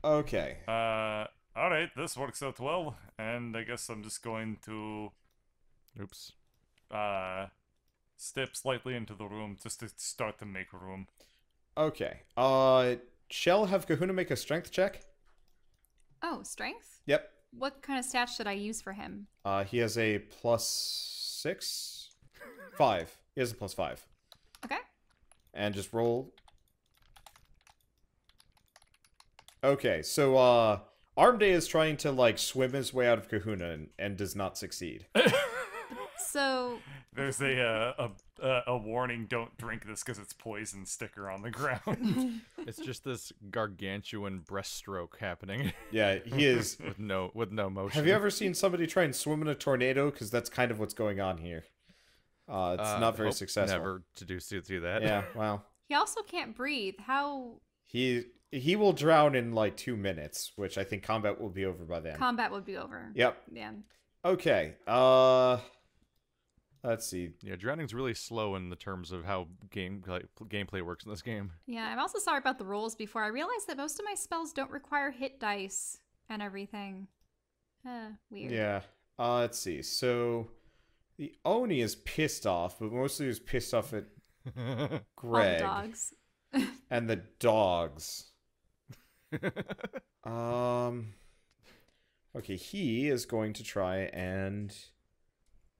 Okay. Alright, this works out well, and I guess I'm just going to Oops. step slightly into the room just to start to make room. Okay. Shall have Kahuna make a strength check? Oh, strength? Yep. What kind of stats should I use for him? He has a +6? 5. He has a +5. Okay. And just roll. Okay, so Arm Day is trying to like swim his way out of Kahuna and does not succeed. So, There's a warning, don't drink this because it's poison sticker on the ground. It's just this gargantuan breaststroke happening Yeah, he is. with no motion. Have you ever seen somebody try and swim in a tornado? Because that's kind of what's going on here. It's not very hope successful. Never to do that. Yeah, well, he also can't breathe. How he will drown in like 2 minutes, which I think combat will be over by then. combat would be over. Yep. Yeah. Okay. Let's see. Yeah, drowning's really slow in the terms of how gameplay works in this game. Yeah, I'm also sorry about the rolls before. I realized that most of my spells don't require hit dice and everything. Weird. Yeah. Let's see. So The Oni is pissed off, but mostly he's pissed off at All the Greg dogs. and the dogs. Okay, he is going to try and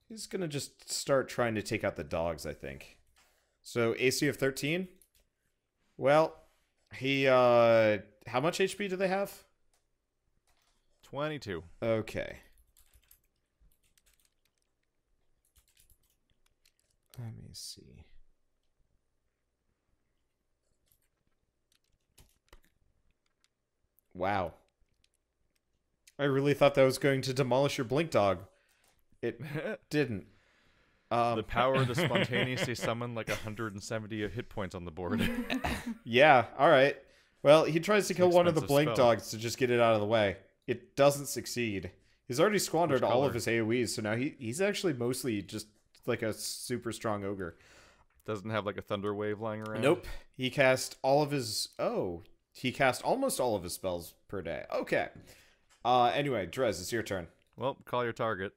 he's gonna just start trying to take out the dogs, I think. So AC of 13. Well, he how much HP do they have? 22. Okay. Let me see. Wow. I really thought that was going to demolish your blink dog. It didn't. The power to spontaneously summon like 170 hit points on the board. Yeah, alright. Well, he tries to It's kill an one of the expensive blink spell. dogs to just get it out of the way. It doesn't succeed. He's already squandered Which all color? of his AoEs, so now he's actually mostly just like a super strong ogre. Doesn't have like a thunder wave lying around. Nope. He cast all of his... Oh. He cast almost all of his spells per day. Okay. Anyway, Drez, it's your turn. Well, call your target.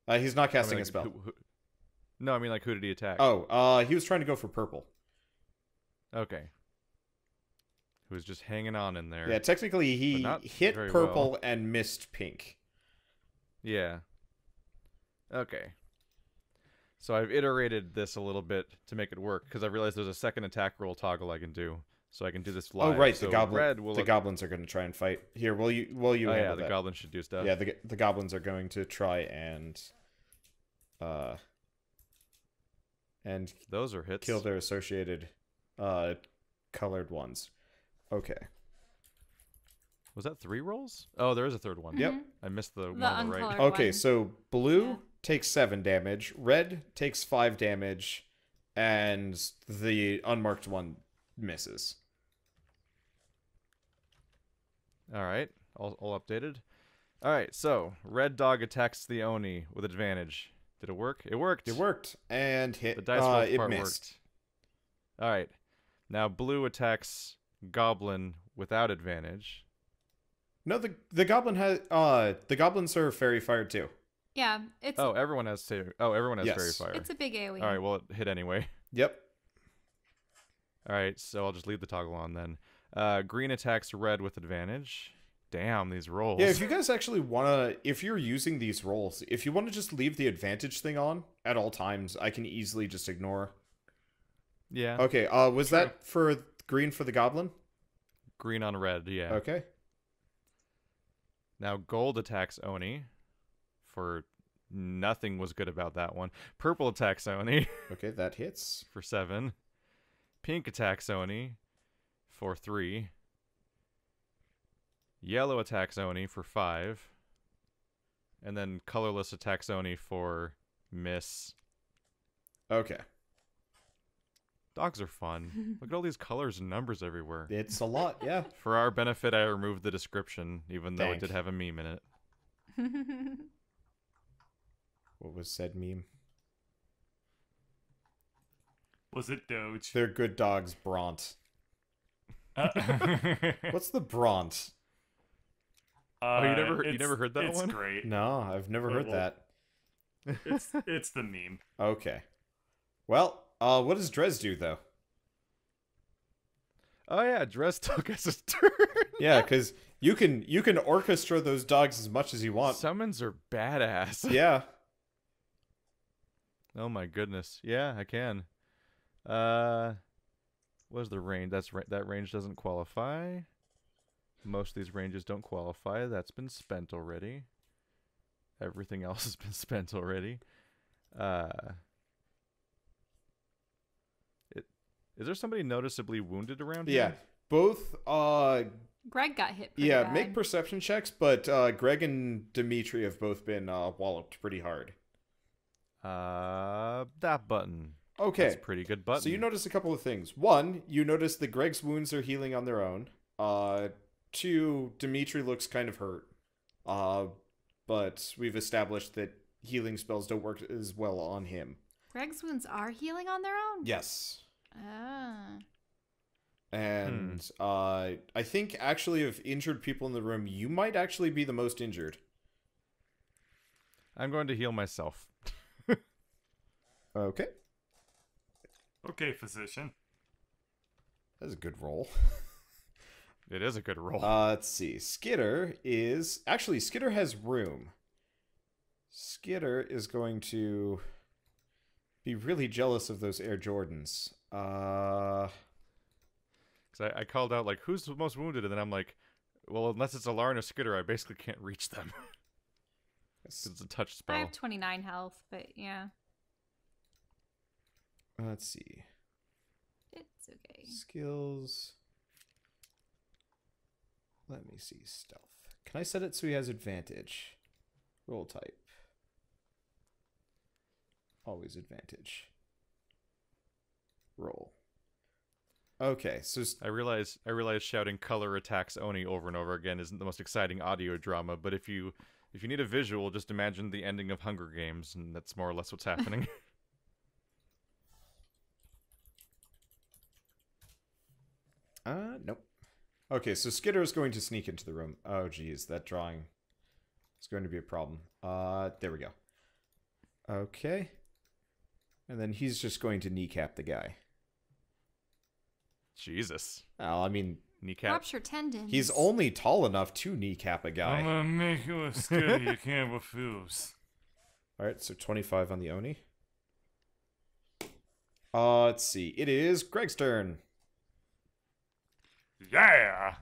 He's not I casting mean, a spell. No, I mean like who did he attack? Oh, he was trying to go for purple. Okay. Who was just hanging on in there. Yeah, technically he But not hit very purple well. and missed pink. Yeah. Okay. So I've iterated this a little bit to make it work because I realized there's a second attack roll toggle I can do, so I can do this live. Oh, right, So the goblin. Red will The goblins are going to try and fight. Here, will you Oh yeah, handle the that? goblin should do stuff. Yeah, the goblins are going to try and Those are hits. kill their associated colored ones. Okay. Was that 3 rolls? Oh, there is a third one. Yep. I missed the one The on the right. uncolored Okay, one. so blue Yeah. takes 7 damage, red takes 5 damage, and the unmarked one misses. All right, all updated. All right, so red dog attacks the Oni with advantage. Did it work? It worked. It worked and hit. The dice roll it part missed. worked. All right, now blue attacks goblin without advantage. No, the goblin has the goblins are fairy fire too. Yeah, it's Oh, everyone has everyone has Yes. fairy fire. it's a big AoE. All right, well it hit anyway. Yep. All right, so I'll just leave the toggle on then. Green attacks red with advantage. Damn, these rolls. Yeah, if you guys actually wanna, if you're using these rolls, if you want to just leave the advantage thing on at all times, I can easily just ignore. Yeah. Okay. Was True. that for green for the goblin? Green on red. Yeah. Okay. Now gold attacks Oni. For nothing was good about that one. Purple attacks Oni Okay, that hits. for 7. Pink attacks Oni for 3. Yellow attacks Oni for 5. And then colorless attacks Oni for miss. Okay. Dogs are fun. Look at all these colors and numbers everywhere. It's a lot. Yeah. For our benefit, I removed the description, even though it Thank. did have a meme in it. What was said meme? Was it Doge? They're good dogs, Bront. What's the Bront? Oh, you never it's- heard that it's one? great. No, I've never heard Well, that. It's the meme. Okay. Well, what does Drez do though? Oh yeah, Drez took us a turn. Yeah, because you can orchestra those dogs as much as you want. Summons are badass. Yeah. Oh my goodness. Yeah, I can. What's the range? That range doesn't qualify. Most of these ranges don't qualify. That's been spent already. Everything else has been spent already. Is there somebody noticeably wounded around Yeah. here? Both Greg got hit pretty yeah, bad. make perception checks, but Greg and Dimitri have both been walloped pretty hard. That button. Okay. That's a pretty good button. So you notice a couple of things. One, you notice that Greg's wounds are healing on their own. 2, Dimitri looks kind of hurt. But we've established that healing spells don't work as well on him. Greg's wounds are healing on their own? Yes. Ah. And I think actually of injured people in the room, you might actually be the most injured. I'm going to heal myself. Okay. Okay, physician. That's a good roll. It is a good roll. Let's see. Skitter has room. Skitter is going to be really jealous of those Air Jordans. Because I called out, like, who's the most wounded? And then I'm like, well, unless it's Alar and a Skitter, I basically can't reach them. It's a touch spell. I have 29 health, but yeah, Let's see. it's okay. Skills. Let me see. Stealth. Can I set it so he has advantage? Roll type. Always advantage. Roll. Okay, so I realize shouting color attacks Oni over and over again isn't the most exciting audio drama, but if you need a visual, just imagine the ending of Hunger Games, and that's more or less what's happening. Nope. Okay, so Skitter is going to sneak into the room. Oh, geez, that drawing is going to be a problem. There we go. Okay. And then he's just going to kneecap the guy. Jesus. Oh, I mean, Kneecap. Rupture tendons. he's only tall enough to kneecap a I'm guy. gonna make you a skitty you can't refuse. Alright, so 25 on the Oni. Let's see. It is Greg's turn. Yeah!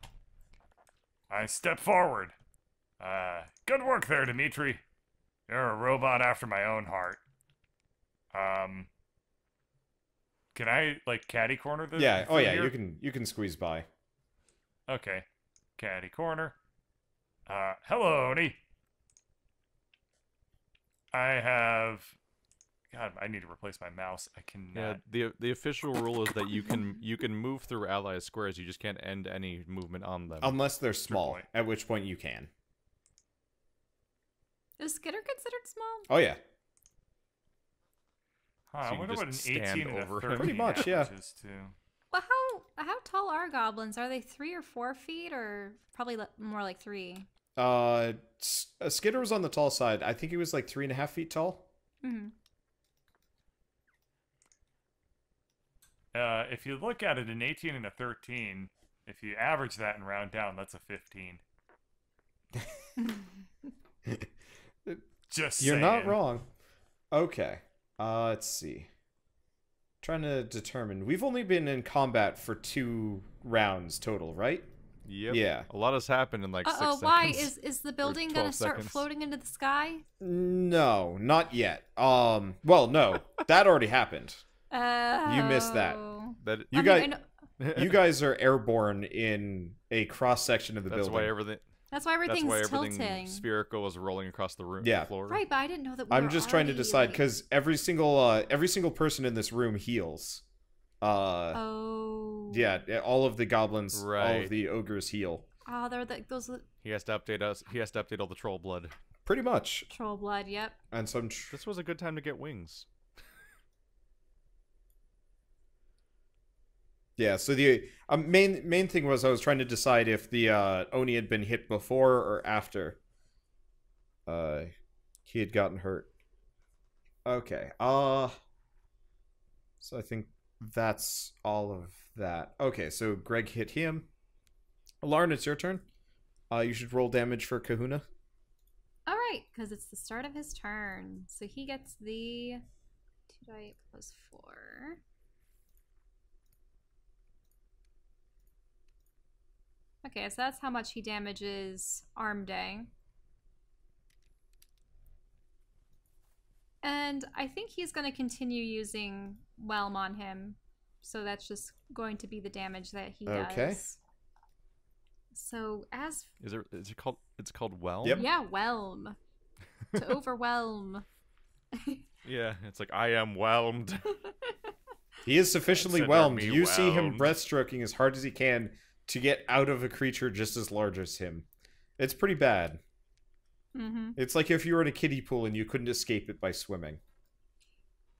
I step forward. Good work there, Dimitri. You're a robot after my own heart. Can I, like, catty corner this? Yeah, oh yeah, you can squeeze by. Okay. Catty corner. Hello, Oni. I have... God, I need to replace my mouse. I cannot... Yeah, the official rule is that you can move through allies' squares, you just can't end any movement on them. Unless they're small, point. at which point you can. Is Skitter considered small? Oh yeah. Huh, So I you wonder just what an stand 18 and a over him. 13 Pretty much, yeah. averages to. Well, how tall are goblins? Are they 3 or 4 feet, or probably more like 3? Skitter was on the tall side. I think he was like 3.5 feet tall. Mm-hmm. If you look at it, an 18 and a 13, if you average that and round down, that's a 15. Just You're not saying. wrong. Okay. Let's see. Trying to determine. We've only been in combat for 2 rounds total, right? Yep. Yeah. A lot has happened in like 6 seconds. Why is the building 12 gonna start seconds. floating into the sky? No, not yet. Well, no. That already happened. You missed that. That You I guys mean, I know- you guys are airborne in a cross section of the that's building. why everything that's why everything's tilting. spherical is rolling across the room Yeah. the floor. Right, but I didn't know that. I'm just trying to decide because every single person in this room heals. Oh. Yeah, all of the goblins, all Right. of the ogres heal. Oh, they're those He has to update us. He has to update all the troll blood. Pretty much. troll blood. Yep. And some. This was a good time to get wings. Yeah. So the main thing was I was trying to decide if the Oni had been hit before or after. He had gotten hurt. Okay. So I think that's all of that. Okay. So Greg hit him. Lauren, it's your turn. You should roll damage for Kahuna. All right, because it's the start of his turn, so he gets the 2d8 plus 4. Okay, so that's how much he damages Armday. And I think he's going to continue using Whelm on him, so that's just going to be the damage that he Okay. does. So as Is it called? It's called Whelm. Yep. yeah, whelm to overwhelm. Yeah. It's like I am whelmed. He is sufficiently Consider whelmed. me You see him whelmed. breaststroking as hard as he can to get out of a creature just as large as him. It's pretty bad. Mm-hmm. It's like if you were in a kiddie pool and you couldn't escape it by swimming.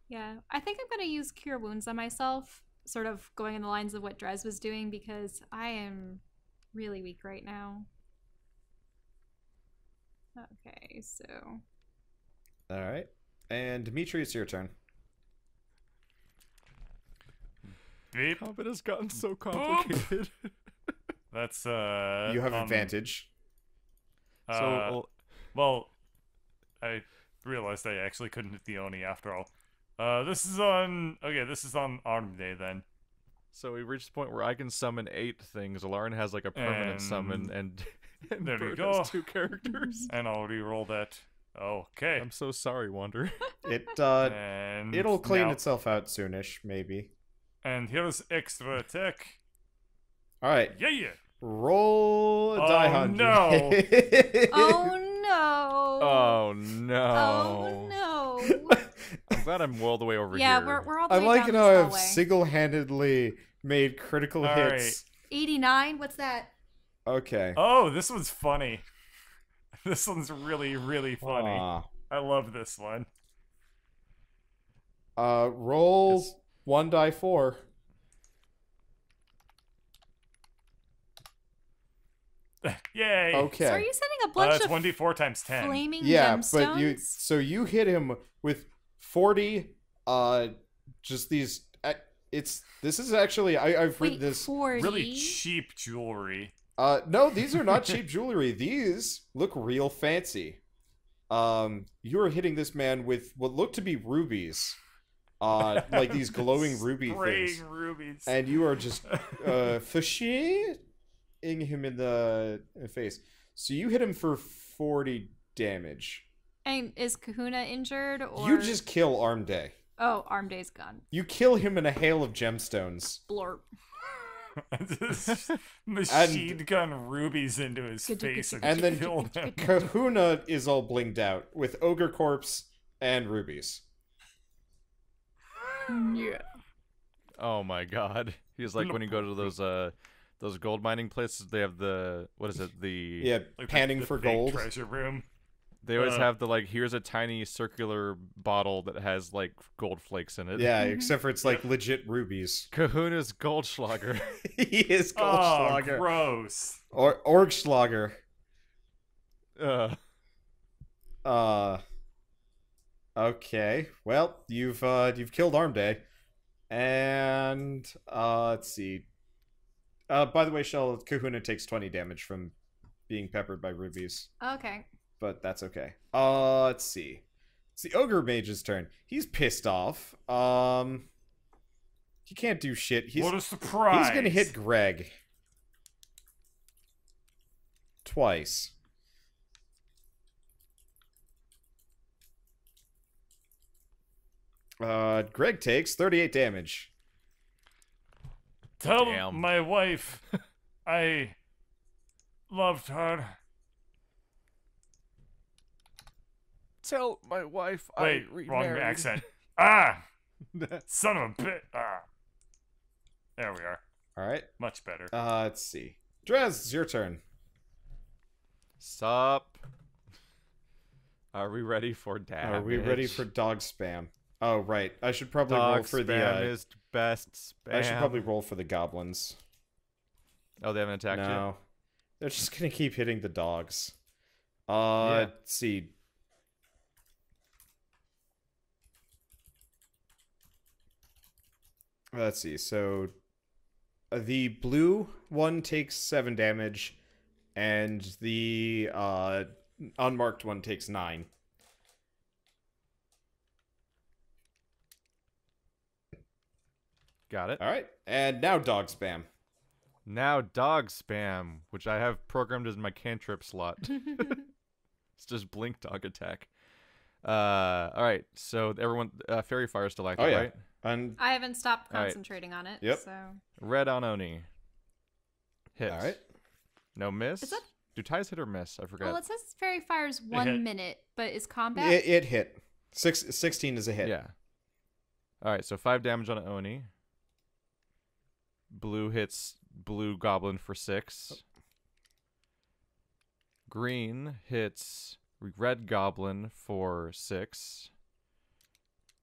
Yeah, I think I'm gonna use Cure Wounds on myself, sort of going in the lines of what Drez was doing because I am really weak right now. Okay, so All right. And Dimitri, it's your turn. Beep. Combat has gotten so complicated. That's You have advantage. So, well, I realized I actually couldn't hit the Oni after all. This is on Arm Day then. so we reached the point where I can summon 8 things. Lauren has like a permanent summon, and there we Bert go. has 2 characters. And I'll re-roll that. Okay. I'm so sorry, Wander. And It'll clean now- itself out soonish, maybe. And here's extra attack. All right. Yeah. Roll a Oh, die 100. no. Oh no. Oh no! Oh no. I'm glad I'm well the way over Yeah, here. we're all the I way like down how this I've hallway. single-handedly made critical All hits. 89. What's that? Okay. Oh, this one's funny. This one's really, really funny. Aw. I love this one. Roll Yes. 1 die 4. Yay. Okay. So are you sending a bunch It's of 1d4 times 10. flaming Yeah, gemstones? but you hit him with 40 just these this is actually I've Wait, written this 40? Really cheap jewelry. no, these are not cheap jewelry. These look real fancy. You are hitting this man with what look to be rubies. Like these glowing ruby Spraying things. rubies. And you are just fishing him in the face. So you hit him for 40 damage. And is Kahuna injured or You just kill Arm Day. Oh, Arm Day's gone. You kill him in a hail of gemstones. Blorp. Just machine gun rubies into his face And then killed him. Kahuna is all blinged out with Ogre Corpse and rubies. Yeah. Oh my god! He's like when you go to those gold mining places. They have the what is it? The Yeah, Like panning the for fake gold. treasure room. They always have the like. Here's a tiny circular bottle that has like gold flakes in it. Yeah, except for it's like legit rubies. Kahuna's Goldschlager. He is Oh, Goldschlager. gross. Or Orgschlager. Okay. Well, you've killed Arm Day. And let's see. By the way, Shell, Kahuna takes 20 damage from being peppered by rubies. Okay. But that's okay. Let's see. It's the Ogre Mage's turn. He's pissed off. He can't do shit. What a surprise. He's gonna hit Greg. Twice. Greg takes 38 damage. Tell Damn. my wife I loved her. Tell my wife Wait, I wrong remarried. accent. Ah! Son of a bit. Ah. There we are. Alright. Much better. Let's see. Drez, it's your turn. Sup? Are we ready for damage? Are we ready for dog spam? Oh, right. I should probably roll dog for spam? the. Is best spam. I should probably roll for the goblins. Oh, they haven't attacked No. They're just gonna keep hitting the dogs. Yeah. Let's see. Let's see. So the blue one takes 7 damage, and the unmarked one takes 9. you. Got it. All right, and now dog spam. Now dog spam, which I have programmed as my cantrip slot. It's just blink dog attack. All right. So everyone, fairy fire is still active, Oh, yeah. right? And I haven't stopped All right. concentrating on it. Yep. So Red on Oni. Hit. all right. No miss. Is that- Do ties hit or miss? I forgot. well, it says fairy fire's 1 hit. minute, but is combat? It hit. 16 is a hit. Yeah. All right. So 5 damage on Oni. Blue hits blue goblin for 6. Green hits red goblin for 6.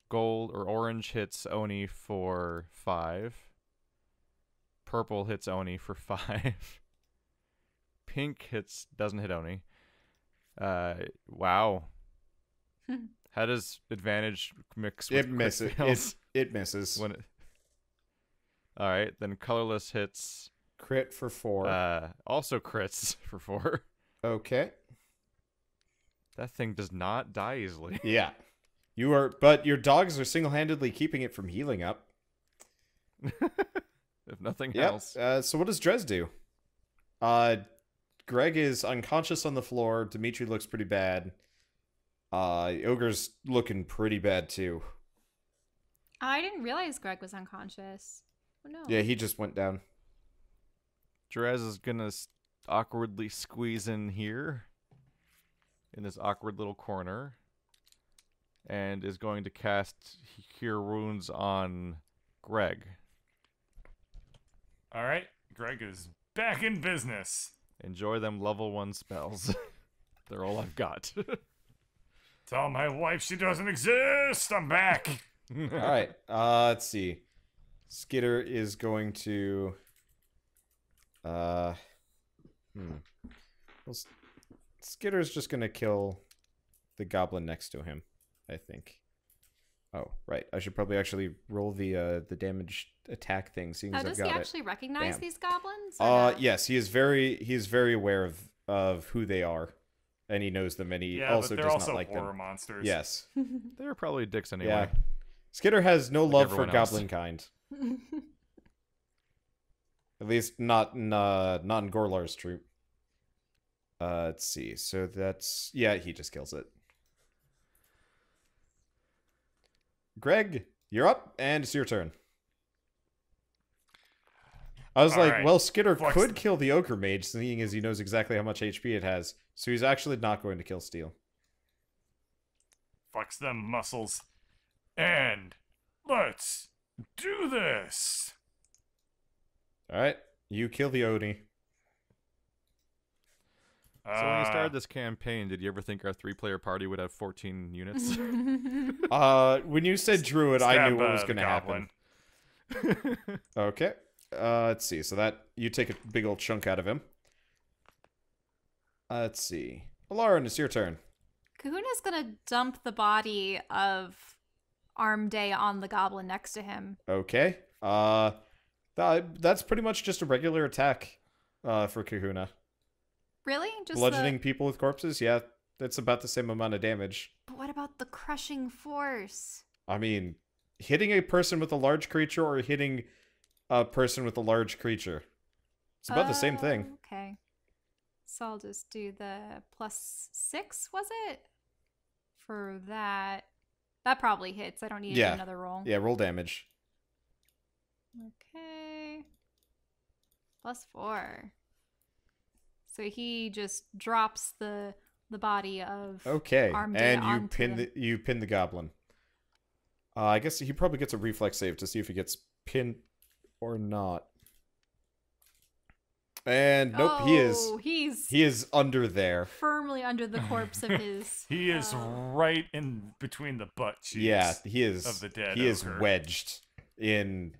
Gold or orange hits Oni for 5. Purple hits Oni for 5. Pink doesn't hit Oni. Wow. How does advantage mix with It misses. crit fails It misses. when it... All right, then colorless hits. Crit for 4. Also crits for 4. Okay. That thing does not die easily. Yeah. But your dogs are single-handedly keeping it from healing up. If nothing Yep. else. So what does Drez do? Greg is unconscious on the floor. Dimitri looks pretty bad. Ogre's looking pretty bad too. I didn't realize Greg was unconscious. Oh no. Yeah, he just went down. Drez is gonna awkwardly squeeze in here, in this awkward little corner, and is going to cast Cure Wounds on Greg. All right, Greg is back in business. Enjoy them level 1 spells. They're all I've got. Tell my wife she doesn't exist. I'm back. All right. Let's see. Skitter is going to. Well, Skitter's just gonna kill the goblin next to him, I think. Oh, right. I should probably actually roll the damage attack thing, seeing as I've Does he got it. actually recognize Damn. these goblins? or no? Yes, he is very aware of who they are, and he knows them, and he Yeah, also but they're does also not like horror them. monsters. Yes. They're probably dicks anyway. Yeah. Skitter has no love for everyone else. goblin kind. At least not in Gorlar's troop. Let's see. So that's... Yeah, he just kills it. Greg, you're up, and it's your turn. I was like, Alright, well, Skitter flex could them. kill the Ogre Mage, seeing as he knows exactly how much HP it has. So he's actually not going to kill Steel. Flex them muscles. And let's do this. Alright, you kill the Oni. So when you started this campaign, did you ever think our 3-player party would have 14 units? When you said Druid, I Stab, knew what was the going to happen. goblin. Okay. Let's see. So that you take a big old chunk out of him. Let's see. Lauren, it's your turn. Kahuna's gonna dump the body of Armday on the goblin next to him. Okay. That's pretty much just a regular attack for Kahuna. Really? Just Bludgeoning people with corpses? Yeah, that's about the same amount of damage. But what about the crushing force? I mean, hitting a person with a large creature or hitting a person with a large creature. It's about the same thing. Okay. So I'll just do the +6, was it? For that. That probably hits. I don't need to do another roll. Yeah, roll damage. Okay. +4. So he just drops the body of Okay, Armday and you onto pin him. you pin the goblin. I guess he probably gets a reflex save to see if he gets pinned or not. And nope, he is under there. firmly under the corpse of his. He is right in between the butt cheeks. Yeah, he is. Of the dead he is ogre. wedged in.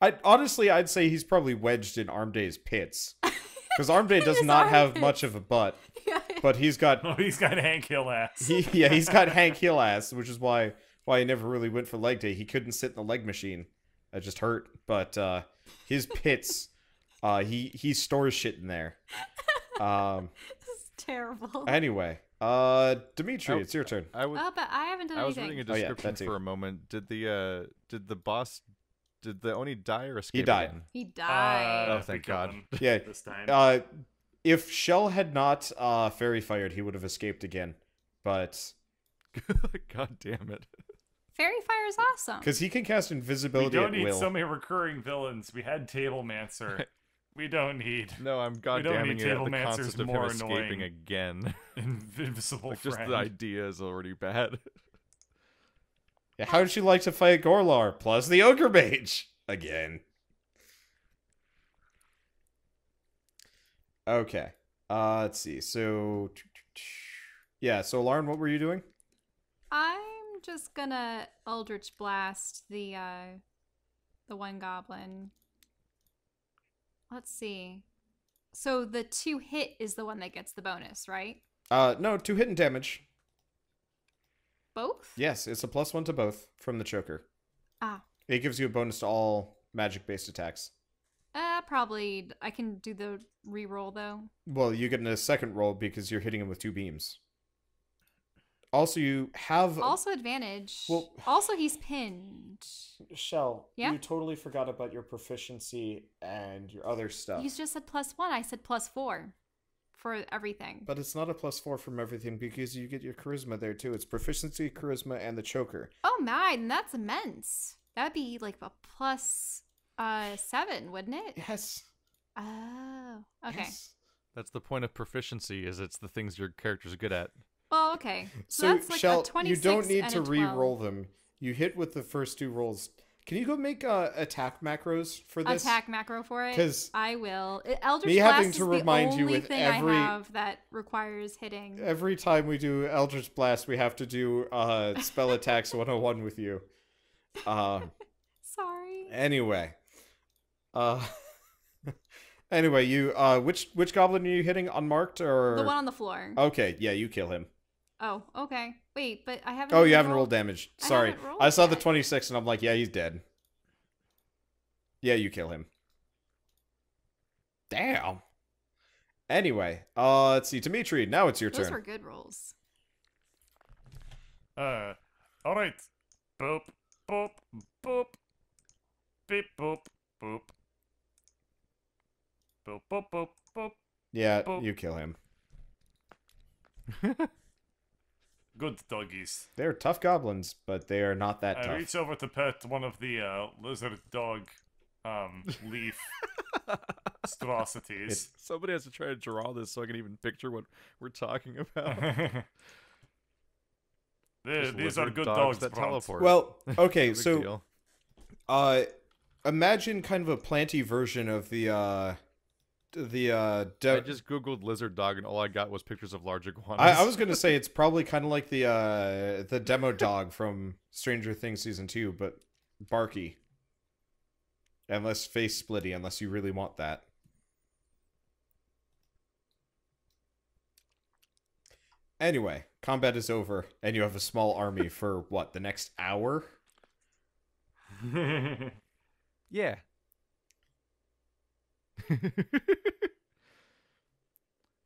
I'd say he's probably wedged in Armday's pits, because Armday does his not have armpits. much of a butt, Yeah. but he's got Oh, he's got Hank Hill ass. he's got Hank Hill ass, which is why he never really went for leg day. He couldn't sit in the leg machine. That just hurt. But his pits, he stores shit in there. This is terrible. Anyway, Dimitri, it's your turn. I was Oh, but I haven't done I was anything. reading a Oh, yeah, description that too. for a moment. Did the Oni die or escape? He died. again? He died. Oh, We thank killed God. him Yeah. This time. If Shell had not fairy fired, he would have escaped again. But God damn it. Fairy fire is awesome. because he can cast We invisibility don't at need will. so many recurring villains. We had Tablemancer. We don't need No, I'm don't goddamming need it at the Tablemancer's concept of him more escaping annoying. again. invisible Like, just friend. the idea is already bad. Yeah, how would you like to fight Gorlar plus the Ogre Mage again? Okay. Let's see. So, yeah. So, Lauren, what were you doing? I'm just gonna Eldritch Blast the one goblin. Let's see. So the 2 hit is the one that gets the bonus, right? No, 2 hit and damage. both? Yes, it's a +1 to both from the choker. Ah. It gives you a bonus to all magic-based attacks. Probably. I can do the reroll though. Well, you get a second roll because you're hitting him with 2 beams. Also, you have... Also advantage. Well- Also, he's pinned. Shell, Yeah? you totally forgot about your proficiency and your other stuff. You just said +1. I said +4 for everything. But it's not a +4 from everything because you get your charisma there too. It's proficiency, charisma, and the choker. Oh my, that's immense. That'd be like a +7, wouldn't it? Yes. Oh, okay. Yes. That's the point of proficiency, is it's the things your character's good at. Oh, okay. So, that's like Shell, a 26 you don't need and to a 12. re-roll them. You hit with the first 2 rolls. Can you go make attack macros for this? Attack macro for it. 'Cause I will. Eldritch me Blast having is to the remind you only with thing every- I have that requires hitting. Every time we do Eldritch Blast, we have to do Spell Attacks 101 with you. Sorry. Anyway. Anyway, you which goblin are you hitting? Unmarked or The one on the floor. Okay, yeah, you kill him. Oh, okay. Wait, but I haven't. Oh, you even haven't rolled damage. I Sorry. haven't rolled I saw the yet. 26 and I'm like, yeah, he's dead. Yeah, you kill him. Damn. Anyway, let's see. Dimitri, now it's your Those turn. were good rolls. Alright. Boop, boop, boop. Beep, boop, boop. Boop, boop, boop, boop. Yeah, Boop. you kill him. Good doggies. They're tough goblins, but they are not that I tough. reach over to pet one of the lizard dog leaf atrocities. Somebody has to try to draw this so I can even picture what we're talking about. Just These are lizard good dogs dogs that Bront. teleport. Well, okay, Big so deal. imagine kind of a planty version of I just googled lizard dog and all I got was pictures of large iguanas. I was gonna say it's probably kind of like the demo dog from Stranger Things season 2, but barky and less face splitty, unless you really want that. Anyway, combat is over, and you have a small army for what, the next hour? Yeah.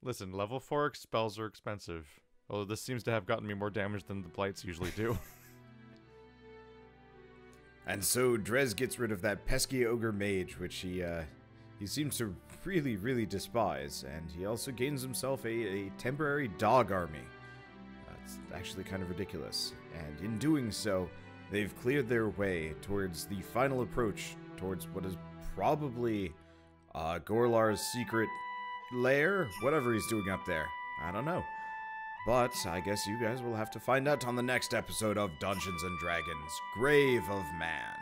Listen, level 4 spells are expensive. Although this seems to have gotten me more damage than the blights usually do. And so Drez gets rid of that pesky ogre mage, which he seems to really, really despise, and he also gains himself a temporary dog army. That's actually kind of ridiculous. And in doing so, they've cleared their way towards the final approach towards what is probably Gorlar's secret lair, whatever he's doing up there. I don't know. But I guess you guys will have to find out on the next episode of Dungeons & Dragons: Grave of Man.